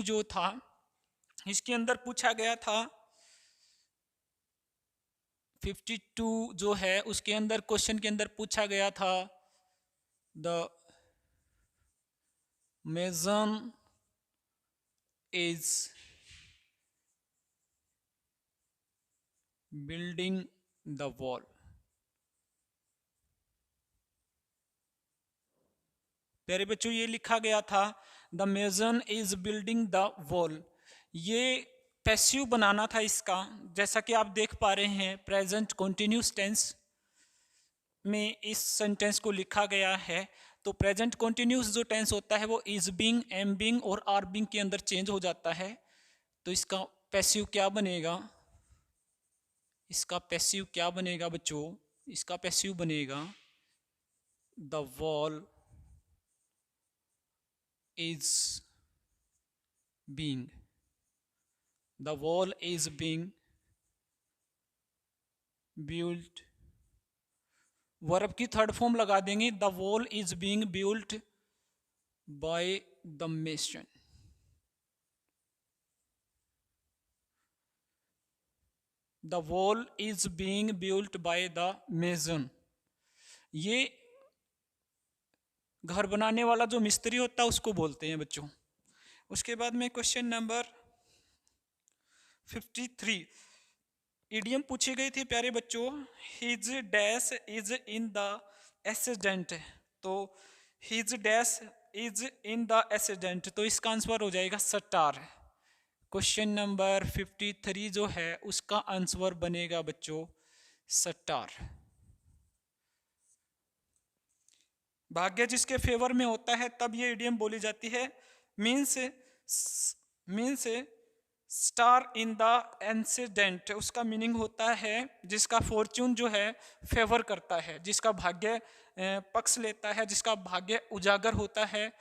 जो था, इसके अंदर पूछा गया था 52 जो है उसके अंदर क्वेश्चन के अंदर पूछा गया था the mason is building the wall. प्यारे बच्चों ये लिखा गया था the mason is building the wall. ये पैसिव बनाना था इसका, जैसा कि आप देख पा रहे हैं प्रेजेंट कॉन्टिन्यूस टेंस में इस सेंटेंस को लिखा गया है। तो प्रेजेंट कॉन्टिन्यूस जो टेंस होता है वो इज बीइंग, एम बीइंग और आर बीइंग के अंदर चेंज हो जाता है। तो इसका पैसिव क्या बनेगा, इसका पैसिव क्या बनेगा बच्चों, इसका पैसिव बनेगा the wall is being, the wall is being built. Verb की थर्ड फॉर्म लगा देंगे, the wall is being built by the mason. The wall is being built by the mason. ये घर बनाने वाला जो मिस्त्री होता है उसको बोलते हैं बच्चों। उसके बाद में क्वेश्चन नंबर 53 इडियम पूछी गई थी प्यारे बच्चों, his dash is in the accident. तो his dash is in the accident, तो इसका आंसर हो जाएगा स्टार। क्वेश्चन नंबर 53 जो है उसका आंसर बनेगा बच्चों स्टार। भाग्य जिसके फेवर में होता है तब ये इडियम बोली जाती है। Means star in the incident, उसका मीनिंग होता है जिसका फॉर्च्यून जो है फेवर करता है, जिसका भाग्य पक्ष लेता है, जिसका भाग्य उजागर होता है,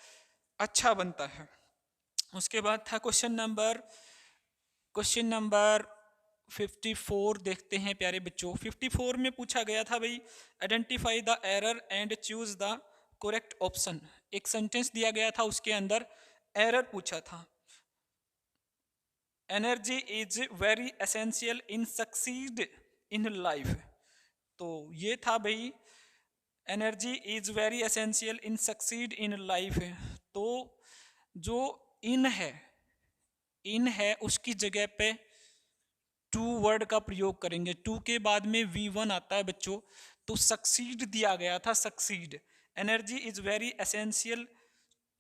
अच्छा बनता है। उसके बाद था क्वेश्चन नंबर 54 देखते हैं प्यारे बच्चों। 54 में पूछा गया था भाई, identify the error and choose the correct option. एक सेंटेंस दिया गया था, उसके अंदर एरर पूछा था। Energy is very essential in succeed in life. तो ये था भाई, energy is very essential in succeed in life. तो जो इन है उसकी जगह पे टू वर्ड का प्रयोग करेंगे। टू के बाद में V1 आता है बच्चों, तो सक्सीड दिया गया था, succeed. Energy is very essential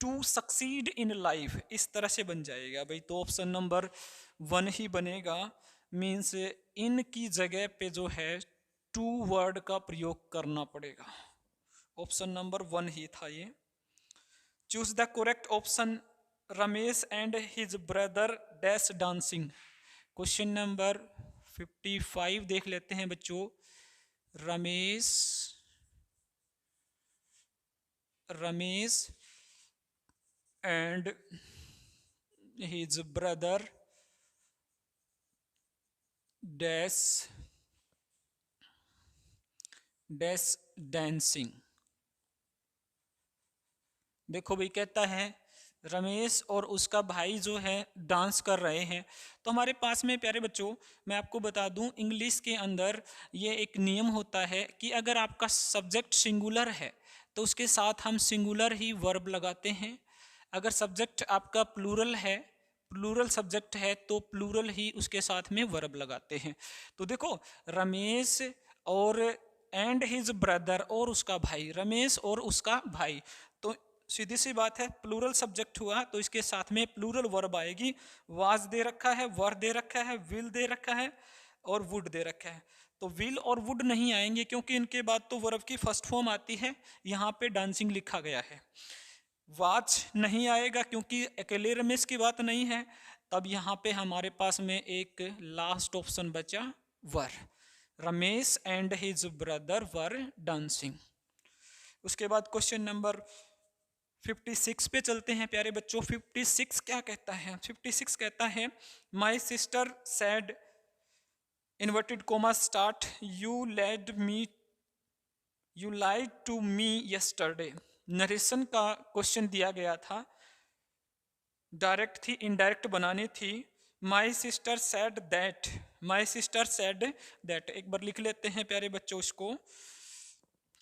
to succeed in life, इस तरह से बन जाएगा भाई। तो ऑप्शन नंबर 1 ही बनेगा। मीन्स इन की जगह पे जो है टू वर्ड का प्रयोग करना पड़ेगा। ऑप्शन नंबर 1 ही था ये। Choose the correct option, Ramesh and his brother dash dancing. Question number 55 देख लेते हैं बच्चों। Ramesh and his brother dash dancing. देखो भाई, कहता है रमेश और उसका भाई जो है डांस कर रहे हैं। तो हमारे पास में प्यारे बच्चों, मैं आपको बता दूं, इंग्लिश के अंदर ये एक नियम होता है कि अगर आपका सब्जेक्ट सिंगुलर है तो उसके साथ हम सिंगुलर ही वर्ब लगाते हैं। अगर सब्जेक्ट आपका प्लूरल है, प्लूरल सब्जेक्ट है, तो प्लूरल ही उसके साथ में वर्ब लगाते हैं। तो देखो, रमेश और एंड हिज ब्रदर, और उसका भाई, रमेश और उसका भाई, तो सीधी सी बात है, प्लूरल सब्जेक्ट हुआ तो इसके साथ में प्लूरल वर्ब आएगी। वाज दे रखा है, वर दे रखा है, विल दे रखा है और वुड दे रखा है। तो विल और वुड नहीं आएंगे क्योंकि इनके बाद तो वर्ब की फर्स्ट फॉर्म आती है। यहाँ पे डांसिंग लिखा गया है। वाच नहीं आएगा क्योंकि अकेले रमेश की बात नहीं है। तब यहाँ पे हमारे पास में एक लास्ट ऑप्शन बचा, were. Ramesh and his brother were dancing. उसके बाद क्वेश्चन नंबर 56 पे चलते हैं प्यारे बच्चों। 56 क्या कहता है? 56 कहता है, my sister said inverted comma start you lied to me yesterday. Narration का क्वेश्चन दिया गया था, डायरेक्ट थी, इनडायरेक्ट बनानी थी। My sister said that, my sister said that, एक बार लिख लेते हैं प्यारे बच्चों इसको।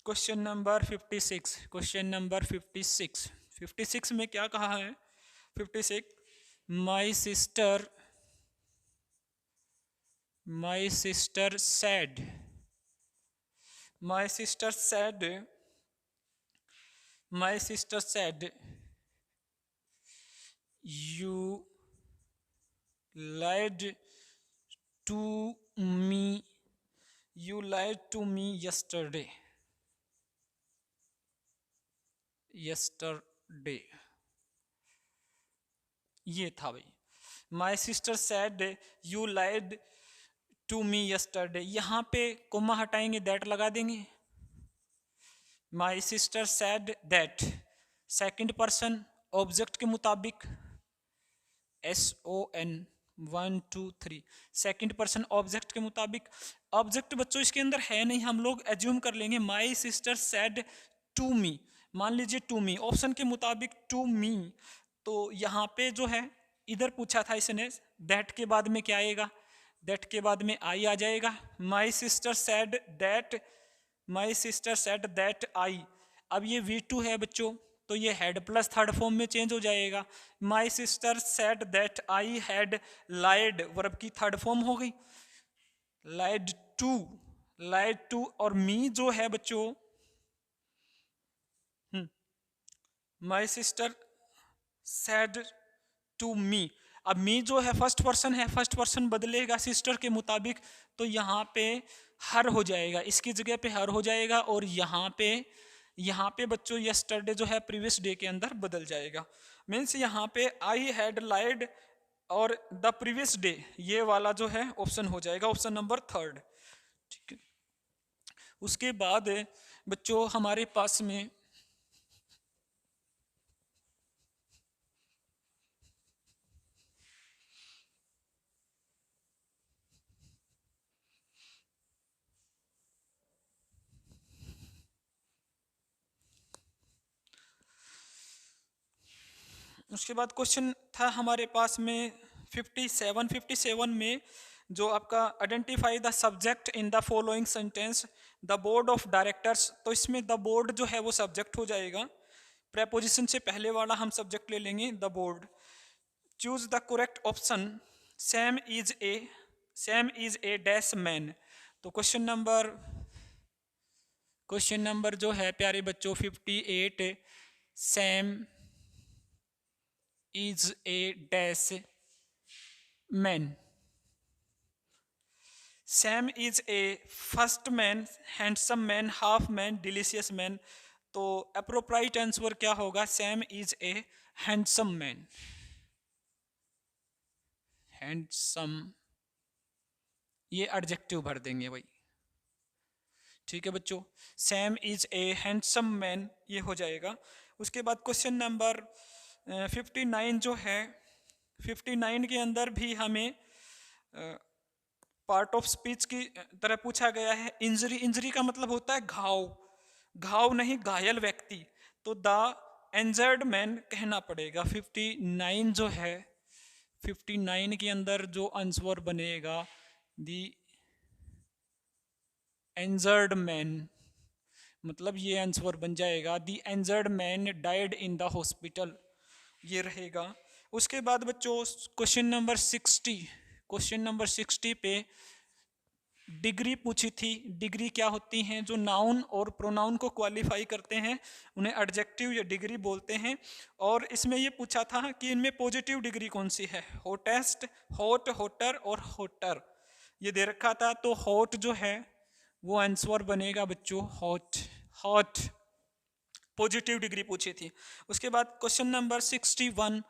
क्वेश्चन नंबर 56, क्वेश्चन नंबर 56 में क्या कहा है? 56, my sister said you lied to me yesterday। ये था भाई, my sister said you lied to me yesterday. यहाँ पे कोमा हटाएंगे, दैट लगा देंगे। My sister said that, second person object के मुताबिक, SON 1 2 3, सेकंड पर्सन ऑब्जेक्ट के मुताबिक। ऑब्जेक्ट बच्चों इसके अंदर है नहीं, हम लोग एज्यूम कर लेंगे। My sister said to me, मान लीजिए टू मी, ऑप्शन के मुताबिक टू मी। तो यहाँ पे जो है, इधर पूछा था इसने, दैट के बाद में क्या आएगा? दैट के बाद में आई आ जाएगा। My sister said that I. अब ये V2 है बच्चों, तो ये हैड प्लस थर्ड फॉर्म में चेंज हो जाएगा। My sister said that I had lied, verb की थर्ड फॉर्म हो गई, लाइड टू। और मी जो है बच्चों, my sister said to me. अब मी जो है फर्स्ट पर्सन है, फर्स्ट पर्सन बदलेगा सिस्टर के मुताबिक, तो यहाँ पे हर हो जाएगा, इसकी जगह पे हर हो जाएगा, और यहाँ पे बच्चों यस्टरडे जो है प्रीवियस डे के अंदर बदल जाएगा। मीन्स यहाँ पे आई हैड लाइड और द प्रीवियस डे, ये वाला जो है ऑप्शन हो जाएगा, ऑप्शन नंबर थर्ड। ठीक है, उसके बाद बच्चों हमारे पास में उसके बाद क्वेश्चन था हमारे पास में 57 में जो आपका identify the subject in the following sentence the board of directors. तो इसमें द बोर्ड जो है वो सब्जेक्ट हो जाएगा, प्रेपोजिशन से पहले वाला हम सब्जेक्ट ले लेंगे the board. Choose the correct option, Sam is a dash man. तो क्वेश्चन नंबर जो है प्यारे बच्चों 58, Sam is a dash man. Sam is a first man, handsome man, half man, delicious man. तो appropriate आंसर क्या होगा? Sam is a handsome man. Handsome, ये adjective भर देंगे भाई। ठीक है बच्चों, Sam is a handsome man, ये हो जाएगा। उसके बाद क्वेश्चन नंबर 59 जो है, 59 के अंदर भी हमें पार्ट ऑफ स्पीच की तरह पूछा गया है। इंजरी का मतलब होता है घाव नहीं घायल व्यक्ति, तो द इंजर्ड मैन कहना पड़ेगा। 59 जो है, 59 के अंदर जो आंसर बनेगा द इंजर्ड मैन, मतलब ये आंसर बन जाएगा the injured man died in the hospital, ये रहेगा। उसके बाद बच्चों क्वेश्चन नंबर 60 पे डिग्री पूछी थी। डिग्री क्या होती हैं? जो नाउन और प्रोनाउन को क्वालिफाई करते हैं उन्हें एडजेक्टिव या डिग्री बोलते हैं। और इसमें ये पूछा था कि इनमें पॉजिटिव डिग्री कौन सी है? हॉटेस्ट, हॉट, हॉटर और हॉटर, ये दे रखा था। तो हॉट जो है वो आंसर बनेगा बच्चों हॉट, पॉजिटिव डिग्री पूछी थी। उसके बाद क्वेश्चन नंबर 61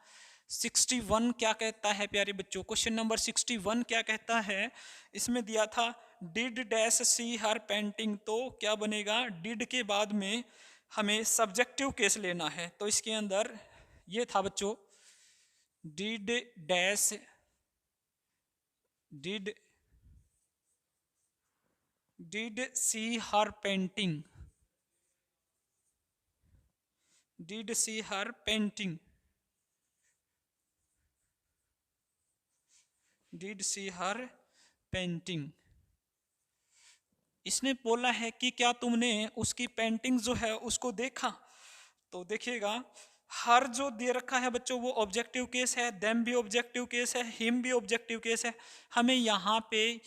क्या कहता है प्यारे बच्चों? क्वेश्चन नंबर 61 क्या कहता है? इसमें दिया था did dash see her painting, तो क्या बनेगा? डिड के बाद में हमें सब्जेक्टिव केस लेना है, तो इसके अंदर ये था बच्चों did see her painting, Did see her painting? Did see her painting? इसने बोला है कि क्या तुमने उसकी पेंटिंग जो है उसको देखा? तो देखिएगा हर जो दे रखा है बच्चों वो ऑब्जेक्टिव केस है, देम भी ऑब्जेक्टिव केस है, हिम भी ऑब्जेक्टिव केस है। हमें यहाँ पे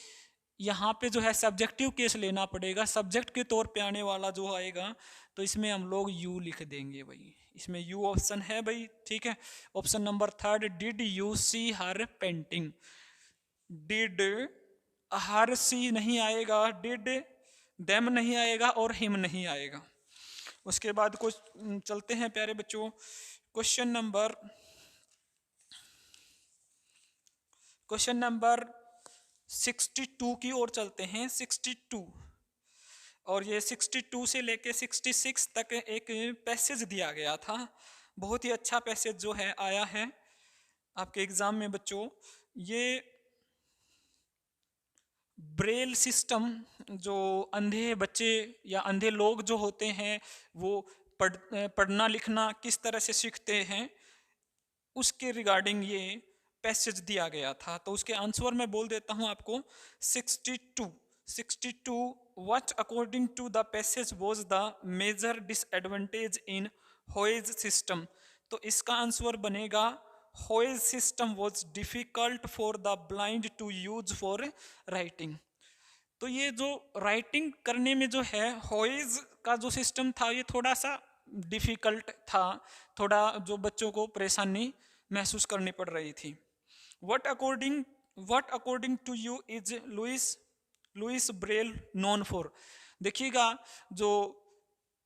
जो है सब्जेक्टिव केस लेना पड़ेगा, सब्जेक्ट के तौर पे आने वाला जो आएगा, तो इसमें हम लोग यू लिख देंगे भाई, इसमें यू ऑप्शन है भाई। ठीक है, option number 3, did you see her painting. Did her see नहीं आएगा, डिड देम नहीं आएगा और हिम नहीं आएगा। उसके बाद कुछ चलते हैं प्यारे बच्चों क्वेश्चन नंबर 62 की ओर चलते हैं। 62 और ये 62 से लेके 66 तक एक पैसेज दिया गया था, बहुत ही अच्छा पैसेज जो है आया है आपके एग्जाम में बच्चों। ये ब्रेल सिस्टम, जो अंधे बच्चे या अंधे लोग जो होते हैं वो पढ़ना लिखना किस तरह से सीखते हैं उसके रिगार्डिंग ये पैसेज दिया गया था। तो उसके आंसर मैं बोल देता हूं आपको। 62 what according to the passage was the major disadvantage in Hauy's system, तो इसका आंसर बनेगा Hauy's system was difficult for the blind to use for writing. तो ये जो राइटिंग करने में जो है होइज का जो सिस्टम था ये थोड़ा सा डिफिकल्ट था, थोड़ा जो बच्चों को परेशानी महसूस करनी पड़ रही थी। What according to you is Louis Braille known for. देखिएगा, जो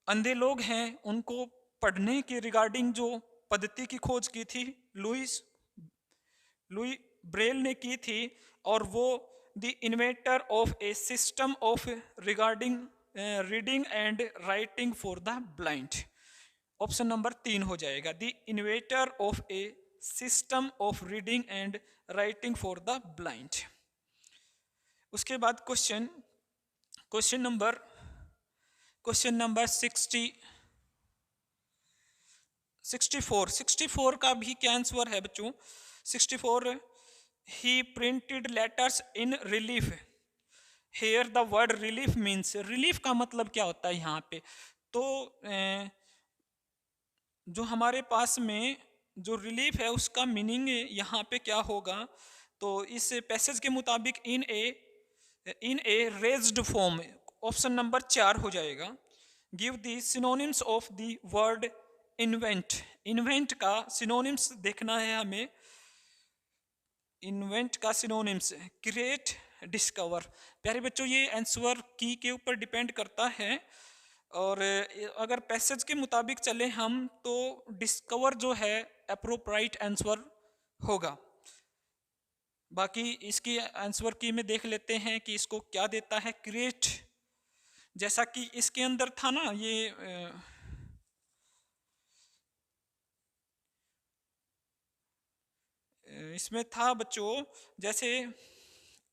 अंधे लोग हैं उनको पढ़ने के रिगार्डिंग जो पद्धति की खोज की थी लुई ब्रेल ने की थी, और वो the inventor of A system of regarding reading and writing for the blind. Option number 3 हो जाएगा, the inventor of A system of reading and writing for the blind. उसके बाद क्वेश्चन नंबर 64 का भी क्या आंसर है बच्चों? 64, he printed letters in relief. Here the word relief means, relief का मतलब क्या होता है यहाँ पे? तो जो हमारे पास में जो रिलीफ है उसका मीनिंग यहाँ पे क्या होगा? तो इस पैसेज के मुताबिक इन ए रेज्ड फॉर्म, ऑप्शन नंबर 4 हो जाएगा। Give the synonyms of the word invent. Invent का सिनोनिम्स देखना है हमें। इन्वेंट का सिनोनिम्स क्रिएट, डिस्कवर। प्यारे बच्चों, ये आंसर की के ऊपर डिपेंड करता है, और अगर पैसेज के मुताबिक चले हम तो डिस्कवर जो है एप्रोप्राइट आंसर होगा। बाकी इसकी आंसर की में देख लेते हैं कि इसको क्या देता है, क्रिएट। जैसा कि इसके अंदर था ना, ये इसमें था बच्चों, जैसे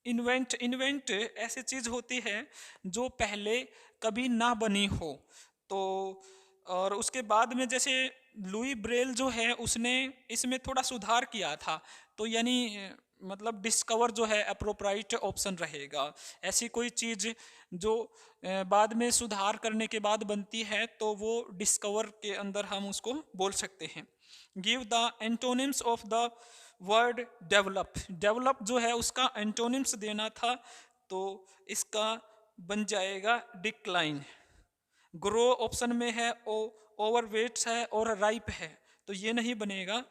इन्वेंट ऐसी चीज होती है जो पहले कभी ना बनी हो। तो और उसके बाद में जैसे लुई ब्रेल जो है उसने इसमें थोड़ा सुधार किया था, तो यानी मतलब डिस्कवर जो है अप्रोप्राइट ऑप्शन रहेगा। ऐसी कोई चीज जो बाद में सुधार करने के बाद बनती है तो वो डिस्कवर के अंदर हम उसको बोल सकते हैं। Give the antonyms of the word develop. Develop जो है उसका एंटोनिम्स देना था, तो इसका बन जाएगा डिक्लाइन। ग्रो ऑप्शन में है, ओवरवेट है और राइप है, तो ये नहीं बनेगा।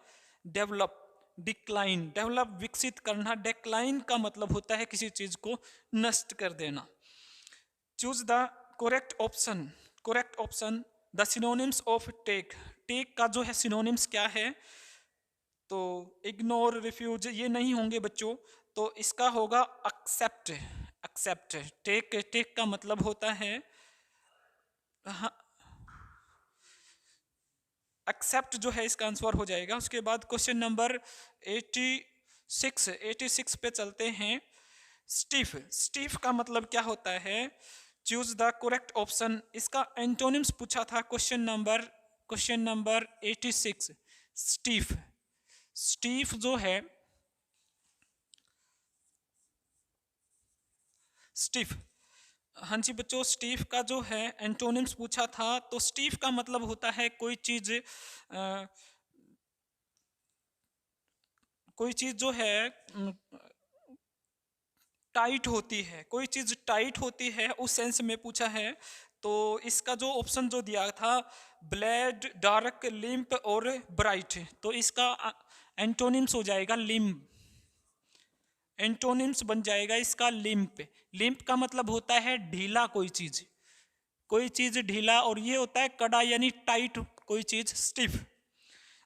डेवलप, डिक्लाइन, डेवलप विकसित करना, डिक्लाइन का मतलब होता है किसी चीज को नष्ट कर देना। Choose the correct option the synonyms of take. Take का जो है सिनोनिम्स क्या है? तो इग्नोर, रिफ्यूज ये नहीं होंगे बच्चों, तो इसका होगा एक्सेप्ट। टेक का मतलब होता है, हाँ, एक्सेप्ट जो है इसका आंसर हो जाएगा। उसके बाद क्वेश्चन नंबर 86 पे चलते हैं। स्टीफ का मतलब क्या होता है? Choose the correct option. इसका एंटोनिम्स पूछा था क्वेश्चन नंबर 86। स्टीफ जो है, स्टीफ, हाँ जी बच्चों, स्टीफ का जो है एंटोनिम्स पूछा था, तो स्टीफ का मतलब होता है कोई चीज जो है टाइट होती है, कोई चीज टाइट होती है, उस सेंस में पूछा है। तो इसका जो ऑप्शन जो दिया था ब्लैड, डार्क, लिम्प और ब्राइट, तो इसका एंटोनिम्स हो जाएगा लिम्प। एंटोनिम्स बन जाएगा इसका लिम्प। लिम्प का मतलब होता है ढीला कोई चीज ढीला, और ये होता है कड़ा यानी टाइट कोई चीज, स्टिफ।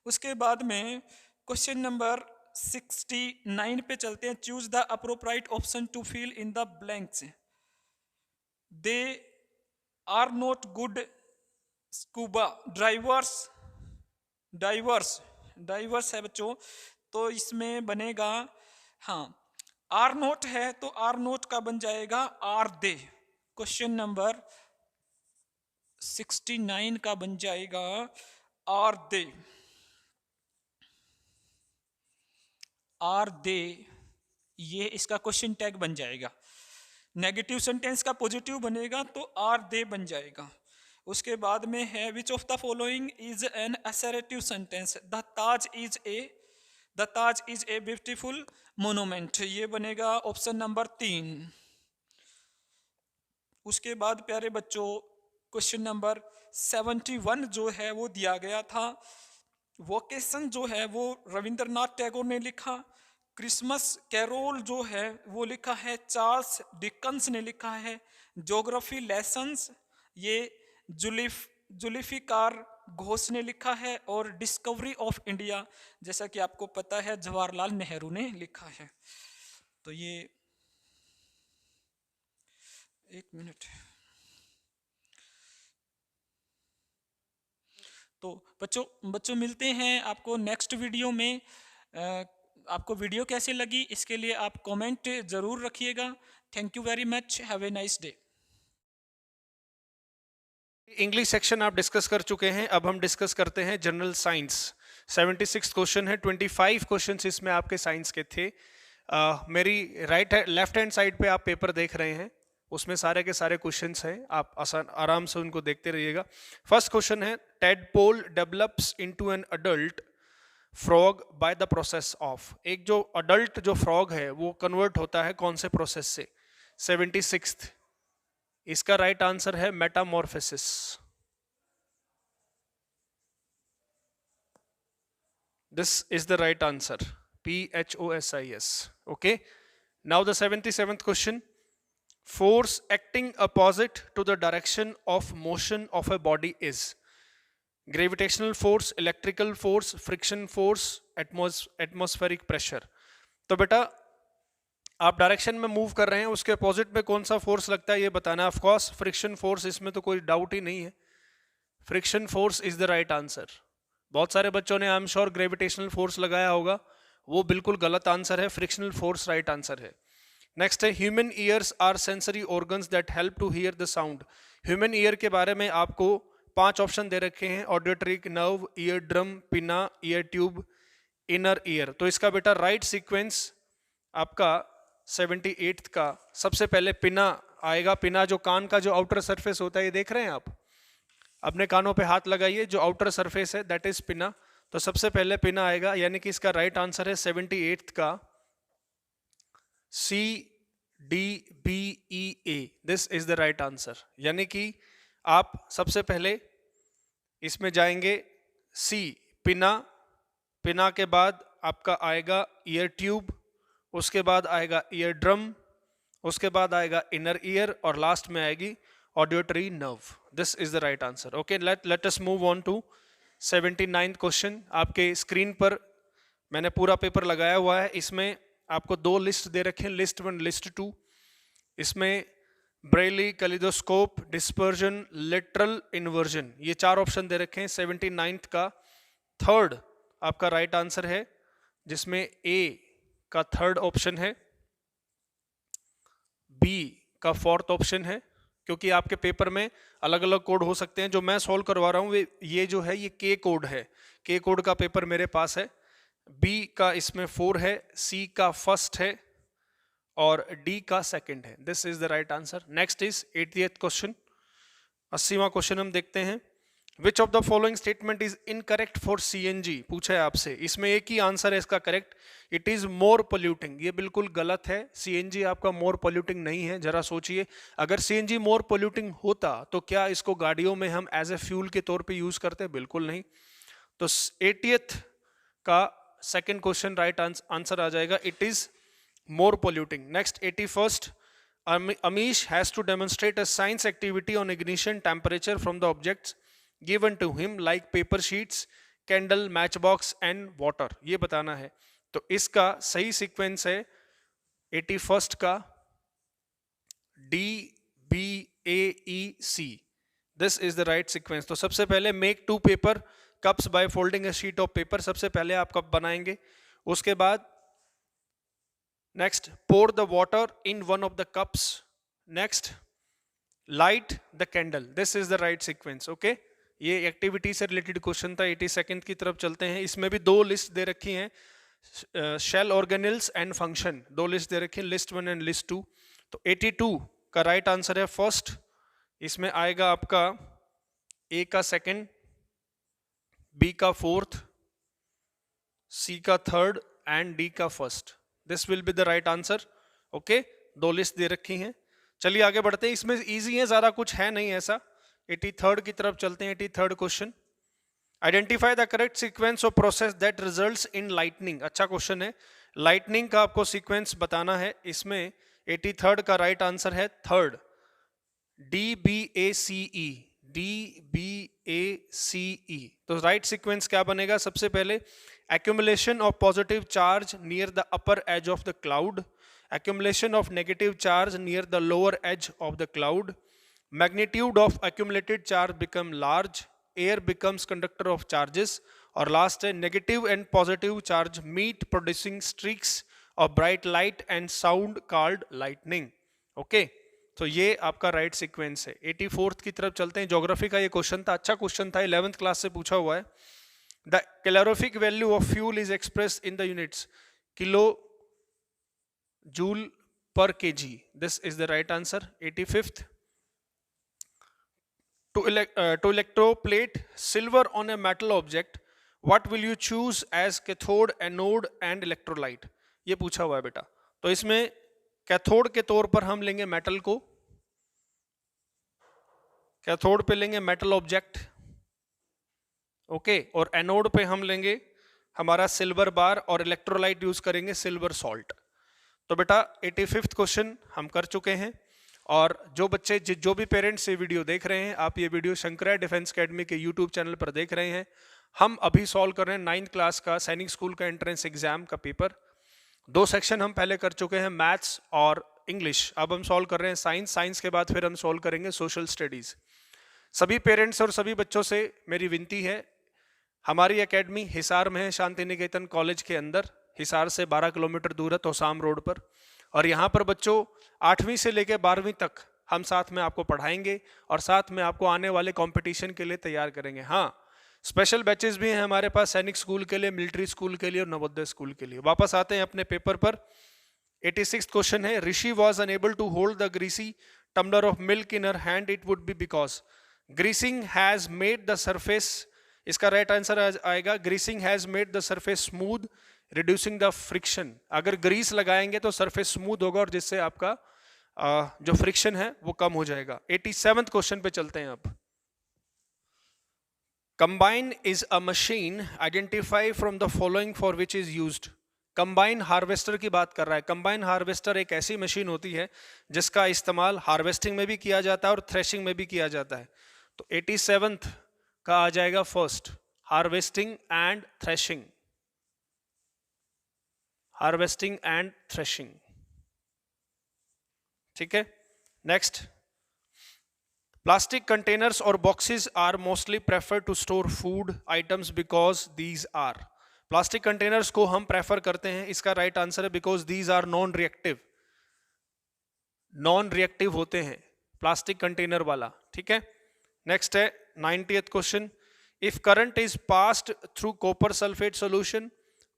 उसके बाद में क्वेश्चन नंबर 69 पे चलते हैं। Choose the appropriate option to fill in the blanks. They are not good scuba divers है बच्चों, तो इसमें बनेगा, हाँ, आर नोट है तो आर नोट का बन जाएगा आर दे। क्वेश्चन नंबर 69 का बन जाएगा आर दे। ये इसका क्वेश्चन टैग बन जाएगा। नेगेटिव सेंटेंस का पॉजिटिव बनेगा तो आर दे बन जाएगा। उसके बाद में है which of the following is an assertive sentence, the Taj is a beautiful monument, ये बनेगा ऑप्शन नंबर 3। उसके बाद प्यारे बच्चों क्वेश्चन नंबर 71 जो है वो दिया गया था, वोकेशन जो है वो रविंद्रनाथ टैगोर ने लिखा, क्रिसमस कैरोल जो है वो लिखा है चार्ल्स डिकन्स ने लिखा है, ज्योग्राफी लेसन्स ये जुल्फिकार घोष ने लिखा है, और डिस्कवरी ऑफ इंडिया जैसा कि आपको पता है जवाहरलाल नेहरू ने लिखा है। तो ये एक मिनट, तो बच्चों मिलते हैं आपको नेक्स्ट वीडियो में। आपको वीडियो कैसे लगी इसके लिए आप कमेंट जरूर रखिएगा। Thank you very much, have a nice day. English section आप डिस्कस कर चुके हैं, अब हम डिस्कस करते हैं जनरल साइंस। 76 क्वेश्चन है, 25 क्वेश्चंस इसमें आपके साइंस के थे। मेरी लेफ्ट हैंड साइड पे आप पेपर देख रहे हैं, उसमें सारे के सारे क्वेश्चंस हैं, आप आराम से उनको देखते रहिएगा। फर्स्ट क्वेश्चन है, tadpole develops into an adult frog by the process of. एक जो अडल्ट जो फ्रॉग है वो कन्वर्ट होता है कौन से प्रोसेस से? 76th, इसका राइट आंसर है Metamorphosis. This is the right answer, PHOSIS। Okay, now the 77th question, force acting opposite to the direction of motion of a body is gravitational force, electrical force, friction force, atmospheric pressure। तो बेटा आप direction में move कर रहे हैं, उसके opposite में कौन सा फोर्स लगता है ये बताना। ऑफ कोर्स फ्रिक्शन फोर्स, इसमें तो कोई डाउट ही नहीं है, friction force is the right answer. बहुत सारे बच्चों ने I am sure gravitational force लगाया होगा, वो बिल्कुल गलत आंसर है, फ्रिक्शनल फोर्स राइट आंसर है। नेक्स्ट है, human ears are sensory organs that help to hear the sound. Human ear के बारे में आपको 5 ऑप्शन दे रखे हैं, auditory nerve, ear drum, pinna, ear tube, inner ear. तो इसका बेटा राइट सीक्वेंस आपका 78th का सबसे पहले पिना आएगा। पिना जो कान का जो आउटर सरफेस होता है, ये देख रहे हैं आप, अपने कानों पे हाथ लगाइए, जो आउटर सरफेस है दैट इज पिना। तो सबसे पहले पिना आएगा, यानी कि इसका राइट आंसर है 78th का CDBEA। This is the right answer, यानी कि आप सबसे पहले इसमें जाएंगे सी पिना, पिना के बाद आपका आएगा ईयर ट्यूब, उसके बाद आएगा ईयर ड्रम, उसके बाद आएगा इनर ईयर, और लास्ट में आएगी auditory nerve. This is the right answer. Okay, let us move on to 79th question. आपके स्क्रीन पर मैंने पूरा पेपर लगाया हुआ है, इसमें आपको 2 लिस्ट दे रखे हैं, लिस्ट 1 लिस्ट 2। इसमें Braille, kaleidoscope, dispersion, lateral inversion, ये 4 ऑप्शन दे रखे हैं। 79th का थर्ड आपका राइट आंसर है, जिसमें ए का थर्ड ऑप्शन है, बी का फोर्थ ऑप्शन है, क्योंकि आपके पेपर में अलग अलग कोड हो सकते हैं। जो मैं सॉल्व करवा रहा हूँ ये जो है ये के कोड है, के कोड का पेपर मेरे पास है। बी का इसमें 4 है, सी का फर्स्ट है और डी का सेकंड है। This is the right answer. Next is 80th question, 80वां क्वेश्चन हम देखते हैं। Which of the following statement is incorrect for CNG, पूछा है आपसे। इसमें एक ही आंसर है इसका correct, it is more polluting. ये बिल्कुल गलत है, CNG आपका मोर पोल्यूटिंग नहीं है। जरा सोचिए, अगर CNG मोर पोल्यूटिंग होता तो क्या इसको गाड़ियों में हम एज ए फ्यूल के तौर पे यूज करते? बिल्कुल नहीं। तो 80th का सेकंड क्वेश्चन राइट आंसर आ जाएगा, it is more polluting. Next 81st, Amish has to demonstrate a science activity on ignition temperature from the objects given to him like paper sheets, candle, matchbox and water। ये बताना है। तो इसका सही sequence है 81st का DBAEC। This is the right sequence. तो सबसे पहले make 2 paper cups by folding a sheet of paper, सबसे पहले आप कप बनाएंगे। उसके बाद next pour the water in one of the cups, next light the candle। this is the right sequence। okay, ये एक्टिविटी से रिलेटेड क्वेश्चन था। 82nd की तरफ चलते हैं। इसमें भी 2 लिस्ट दे रखी हैं, cell organelles and function, 2 list दे रखी हैं, लिस्ट 1 एंड लिस्ट 2। तो 82 का राइट आंसर है फर्स्ट, इसमें आएगा आपका ए का सेकंड, बी का फोर्थ, सी का थर्ड एंड डी का first. This will be the right answer. Okay, दो लिस्ट दे रखी हैं. चलिए आगे बढ़ते हैं. इसमें इजी है, ज्यादा कुछ है नहीं ऐसा. 83rd की तरफ चलते हैं. 83rd question, identify the correct sequence of process that results in lightning. अच्छा क्वेश्चन है. लाइटनिंग का आपको सीक्वेंस बताना है. इसमें 83rd का राइट आंसर है थर्ड, DBACE. DBACE. तो राइट सीक्वेंस क्या बनेगा? सबसे पहले accumulation of positive charge near the upper edge of the cloud, accumulation of negative charge near the lower edge of the cloud, magnitude of accumulated charge become large, air becomes conductor of charges, और last है negative and positive charge meet producing streaks of bright light and sound called lightning. Okay, तो ये आपका right sequence है. 84th की तरफ चलते हैं. ज्योग्राफी का ये क्वेश्चन था, अच्छा क्वेश्चन था, 11th क्लास से पूछा हुआ है. The calorific value of fuel is expressed in the units kilojoule per kg. This is the right answer. 85th. To electroplate silver on a metal object, what will you choose as cathode, anode and electrolyte? ये पूछा हुआ है बेटा. तो इसमें cathode के तौर पर हम लेंगे मेटल को, कैथोड पे लेंगे मेटल ऑब्जेक्ट. ओके, और एनोड पे हम लेंगे हमारा सिल्वर बार और इलेक्ट्रोलाइट यूज करेंगे सिल्वर सॉल्ट. तो बेटा 85th क्वेश्चन हम कर चुके हैं. और जो बच्चे जो भी पेरेंट्स ये वीडियो देख रहे हैं, आप ये वीडियो शंकराय डिफेंस एकेडमी के यूट्यूब चैनल पर देख रहे हैं. हम अभी सॉल्व कर रहे हैं 9th क्लास का सैनिक स्कूल का एंट्रेंस एग्जाम का पेपर. दो सेक्शन हम पहले कर चुके हैं, मैथ्स और इंग्लिश. अब हम सॉल्व कर रहे हैं साइंस. साइंस के बाद फिर हम सॉल्व करेंगे सोशल स्टडीज. सभी पेरेंट्स और सभी बच्चों से मेरी विनती है, हमारी एकेडमी हिसार में है, शांति निकेतन कॉलेज के अंदर. हिसार से 12 किलोमीटर दूर है, तोसाम रोड पर. और यहाँ पर बच्चों 8वीं से लेकर 12वीं तक हम साथ में आपको पढ़ाएंगे और साथ में आपको आने वाले कंपटीशन के लिए तैयार करेंगे. हाँ, स्पेशल बैचेस भी हैं हमारे पास सैनिक स्कूल के लिए, मिलिट्री स्कूल के लिए और नवोदय स्कूल के लिए. वापस आते हैं अपने पेपर पर. 86th क्वेश्चन है, Rishi was unable to hold the greasy tumbler of milk in her hand, it would be because greasing has made the surface. इसका राइट आंसर आएगा greasing has made the surface smooth reducing the friction. अगर grease लगाएंगे तो surface smooth होगा और जिससे आपका जो फ्रिक्शन है वो कम हो जाएगा. 87th क्वेश्चन पे चलते हैं अब. Combine is a machine identify from the following for which is used. Combine harvester की बात कर रहा है. कंबाइन हार्वेस्टर एक ऐसी मशीन होती है जिसका इस्तेमाल हार्वेस्टिंग में भी किया जाता है और थ्रेशिंग में भी किया जाता है. तो 87th का आ जाएगा first, harvesting and threshing. Harvesting and threshing, ठीक है. नेक्स्ट, प्लास्टिक कंटेनर्स और boxes are mostly prefer to store food items because these are. Plastic containers को हम प्रेफर करते हैं, इसका राइट आंसर है because these are non reactive. Non reactive होते हैं प्लास्टिक कंटेनर वाला, ठीक है. नेक्स्ट है 90th question, if current is passed through copper sulphate solution,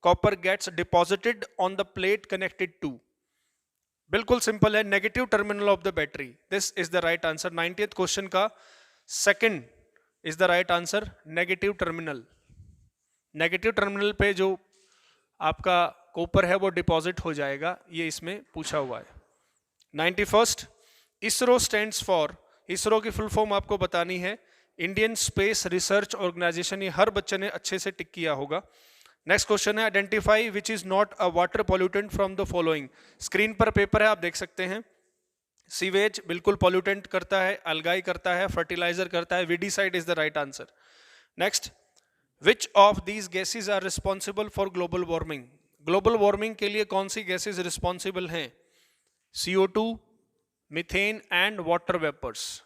copper gets deposited on the plate connected to. बिल्कुल सिंपल है, negative terminal of the battery. This is the right answer. 90th question का second is the right answer, negative terminal. Negative terminal पे जो आपका copper है वो deposit हो जाएगा, ये इसमें पूछा हुआ है. 91st, ISRO stands for. ISRO की फुल फॉर्म आपको बतानी है, इंडियन स्पेस रिसर्च ऑर्गेनाइजेशन. ये हर बच्चे ने अच्छे से टिक किया होगा. नेक्स्ट क्वेश्चन है, identify which is not a water pollutant from the following. Screen पर पेपर है, आप देख सकते हैं. सीवेज बिल्कुल पॉल्यूटेंट करता है, अलगाई करता है, फर्टिलाइजर करता है. Weedicide is the right answer. Next, which of these gases are responsible for global warming. Global warming के लिए कौन सी गैसेज रिस्पॉन्सिबल हैं? CO2, methane and water vapours.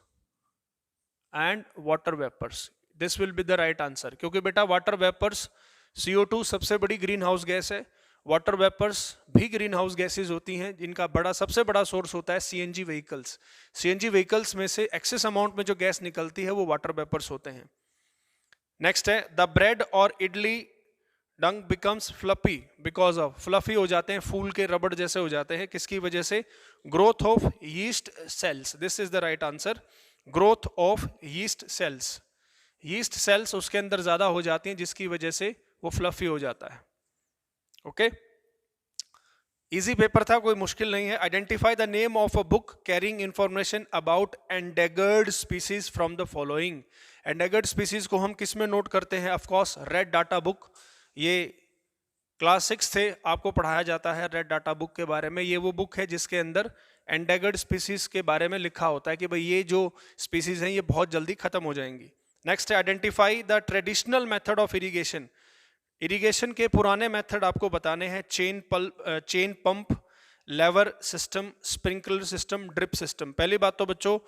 And water vapours, this will be the right answer. क्योंकि बेटा water vapours, CO2 सबसे बड़ी green house gas है, वाटर वेपर्स भी ग्रीन हाउस गैसेज होती हैं, जिनका सबसे बड़ा सोर्स होता है CNG व्हीकल्स. CNG व्हीकल्स में से एक्सेस अमाउंट में जो गैस निकलती है वो वाटर वेपर्स होते हैं. नेक्स्ट है, द ब्रेड और इडली डंग becomes fluffy because of. Fluffy हो जाते हैं, फूल के रबड़ जैसे हो जाते हैं, किसकी वजह से? Growth of yeast cells. This is the right answer, growth of yeast cells. Yeast cells उसके अंदर ज्यादा हो जाती हैं, जिसकी वजह से वो फ्लफी हो जाता है। ओके, इजी पेपर था, कोई मुश्किल नहीं है। Identify the name of a book carrying information about endangered species from the following. Endangered species को हम किस में नोट करते हैं? Of course red data book. ये क्लास 6 से आपको पढ़ाया जाता है रेड डाटा बुक के बारे में। ये वो बुक है जिसके अंदर एंडेगर्ड स्पीसीज के बारे में लिखा होता है कि भाई ये जो स्पीसीज हैं ये बहुत जल्दी खत्म हो जाएंगी। नेक्स्ट है identify the traditional method of irrigation. Irrigation के पुराने मेथड आपको बताने हैं। Chain pump, lever system, sprinkler system, drip system. पहली बात तो बच्चों,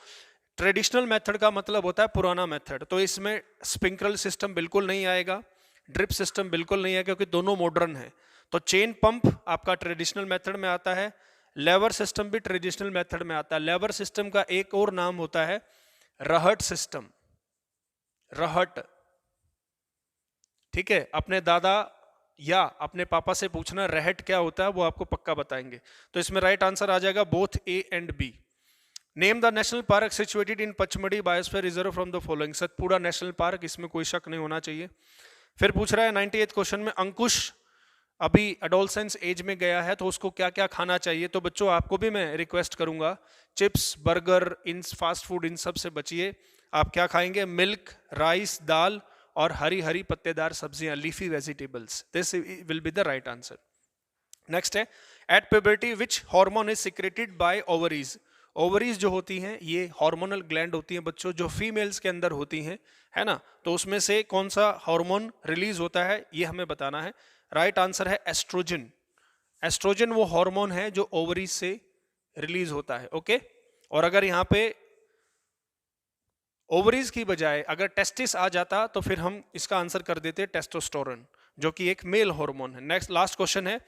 ट्रेडिशनल मेथड का मतलब होता है पुराना मेथड, तो इसमें स्प्रिंकलर सिस्टम बिल्कुल नहीं आएगा, ड्रिप सिस्टम बिल्कुल नहीं है, क्योंकि दोनों मॉडर्न है। तो चेन पंप आपका ट्रेडिशनल मेथड में आता है, लेवर सिस्टम भी ट्रेडिशनल मेथड में आता है। लेवर सिस्टम का एक और नाम होता है रहट सिस्टम, रहट। ठीक है, अपने दादा या अपने पापा से पूछना रहट क्या होता है, वो आपको पक्का बताएंगे। तो इसमें राइट आंसर आ जाएगा both A and B. Name the national park situated in Pachmarhi biosphere reserve from the following. Satpura national park, इसमें कोई शक नहीं होना चाहिए। फिर पूछ रहा है 98 क्वेश्चन में, अंकुश अभी एडोलसेंस एज में गया है तो उसको क्या क्या खाना चाहिए। तो बच्चों आपको भी मैं रिक्वेस्ट करूंगा, chips, burger, in fast food in सब से बचिए। आप क्या खाएंगे? मिल्क, राइस, दाल और हरी हरी पत्तेदार सब्जियां, leafy vegetables. This will be the right answer. Next है at puberty which hormone is secreted by ovaries. Ovaries जो होती हैं ये हार्मोनल ग्लैंड होती हैं बच्चों, जो फीमेल्स के अंदर होती हैं, है ना। तो उसमें से कौन सा हार्मोन रिलीज होता है ये हमें बताना है। राइट आंसर है एस्ट्रोजन। एस्ट्रोजन वो हार्मोन है जो ओवरीज से रिलीज होता है। ओके, और अगर यहाँ पे ओवरीज की बजाय अगर टेस्टिस आ जाता तो फिर हम इसका आंसर कर देते टेस्टोस्टेरोन, जो कि एक मेल हार्मोन है। नेक्स्ट लास्ट क्वेश्चन है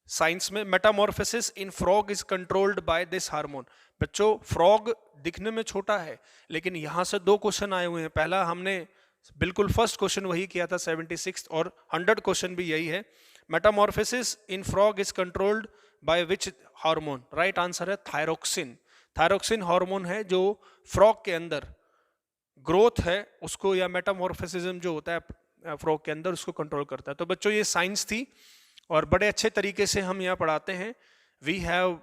साइंस में, Metamorphosis in frog is controlled by this hormone. बच्चों फ्रॉग दिखने में छोटा है, लेकिन यहां से 2 क्वेश्चन आए हुए हैं। पहला हमने बिल्कुल फर्स्ट क्वेश्चन वही किया था 76, और 100 क्वेश्चन भी यही है। Metamorphosis in frog is controlled by which hormone? Right answer है थायरोक्सिन। थायरोक्सिन हार्मोन है जो फ्रॉग के अंदर ग्रोथ है उसको, या मेटामॉर्फोसिज्म जो होता है फ्रॉग के अंदर, उसको कंट्रोल करता है। तो बच्चों ये साइंस थी और बड़े अच्छे तरीके से हम यहाँ पढ़ाते हैं। We have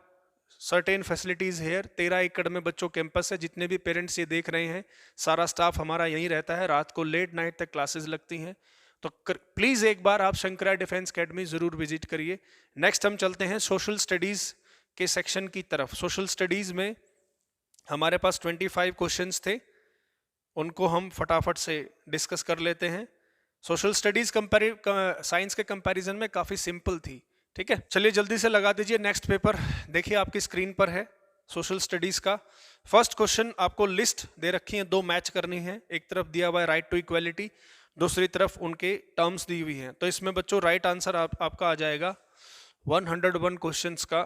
certain facilities here. 13 एकड़ में बच्चों कैंपस है। जितने भी पेरेंट्स ये देख रहे हैं, सारा स्टाफ हमारा यहीं रहता है। रात को लेट नाइट तक क्लासेस लगती हैं। तो प्लीज एक बार आप शंकरा डिफेंस एकेडमी जरूर विजिट करिए। नेक्स्ट हम चलते हैं सोशल स्टडीज के सेक्शन की तरफ। सोशल स्टडीज में हमारे पास 25 क्वेश्चंस थे, उनको हम फटाफट से डिस्कस कर लेते हैं। सोशल स्टडीज साइंस के कंपैरिजन में काफी सिंपल थी। ठीक है, चलिए जल्दी से लगा दीजिए नेक्स्ट पेपर। देखिए आपकी स्क्रीन पर है सोशल स्टडीज का फर्स्ट क्वेश्चन। आपको लिस्ट दे रखी है, 2 मैच करनी है। एक तरफ दिया हुआ है राइट टू इक्वलिटी, दूसरी तरफ उनके टर्म्स दी हुई हैं। तो इसमें बच्चों राइट आंसर आपका आ जाएगा 101 क्वेश्चंस का।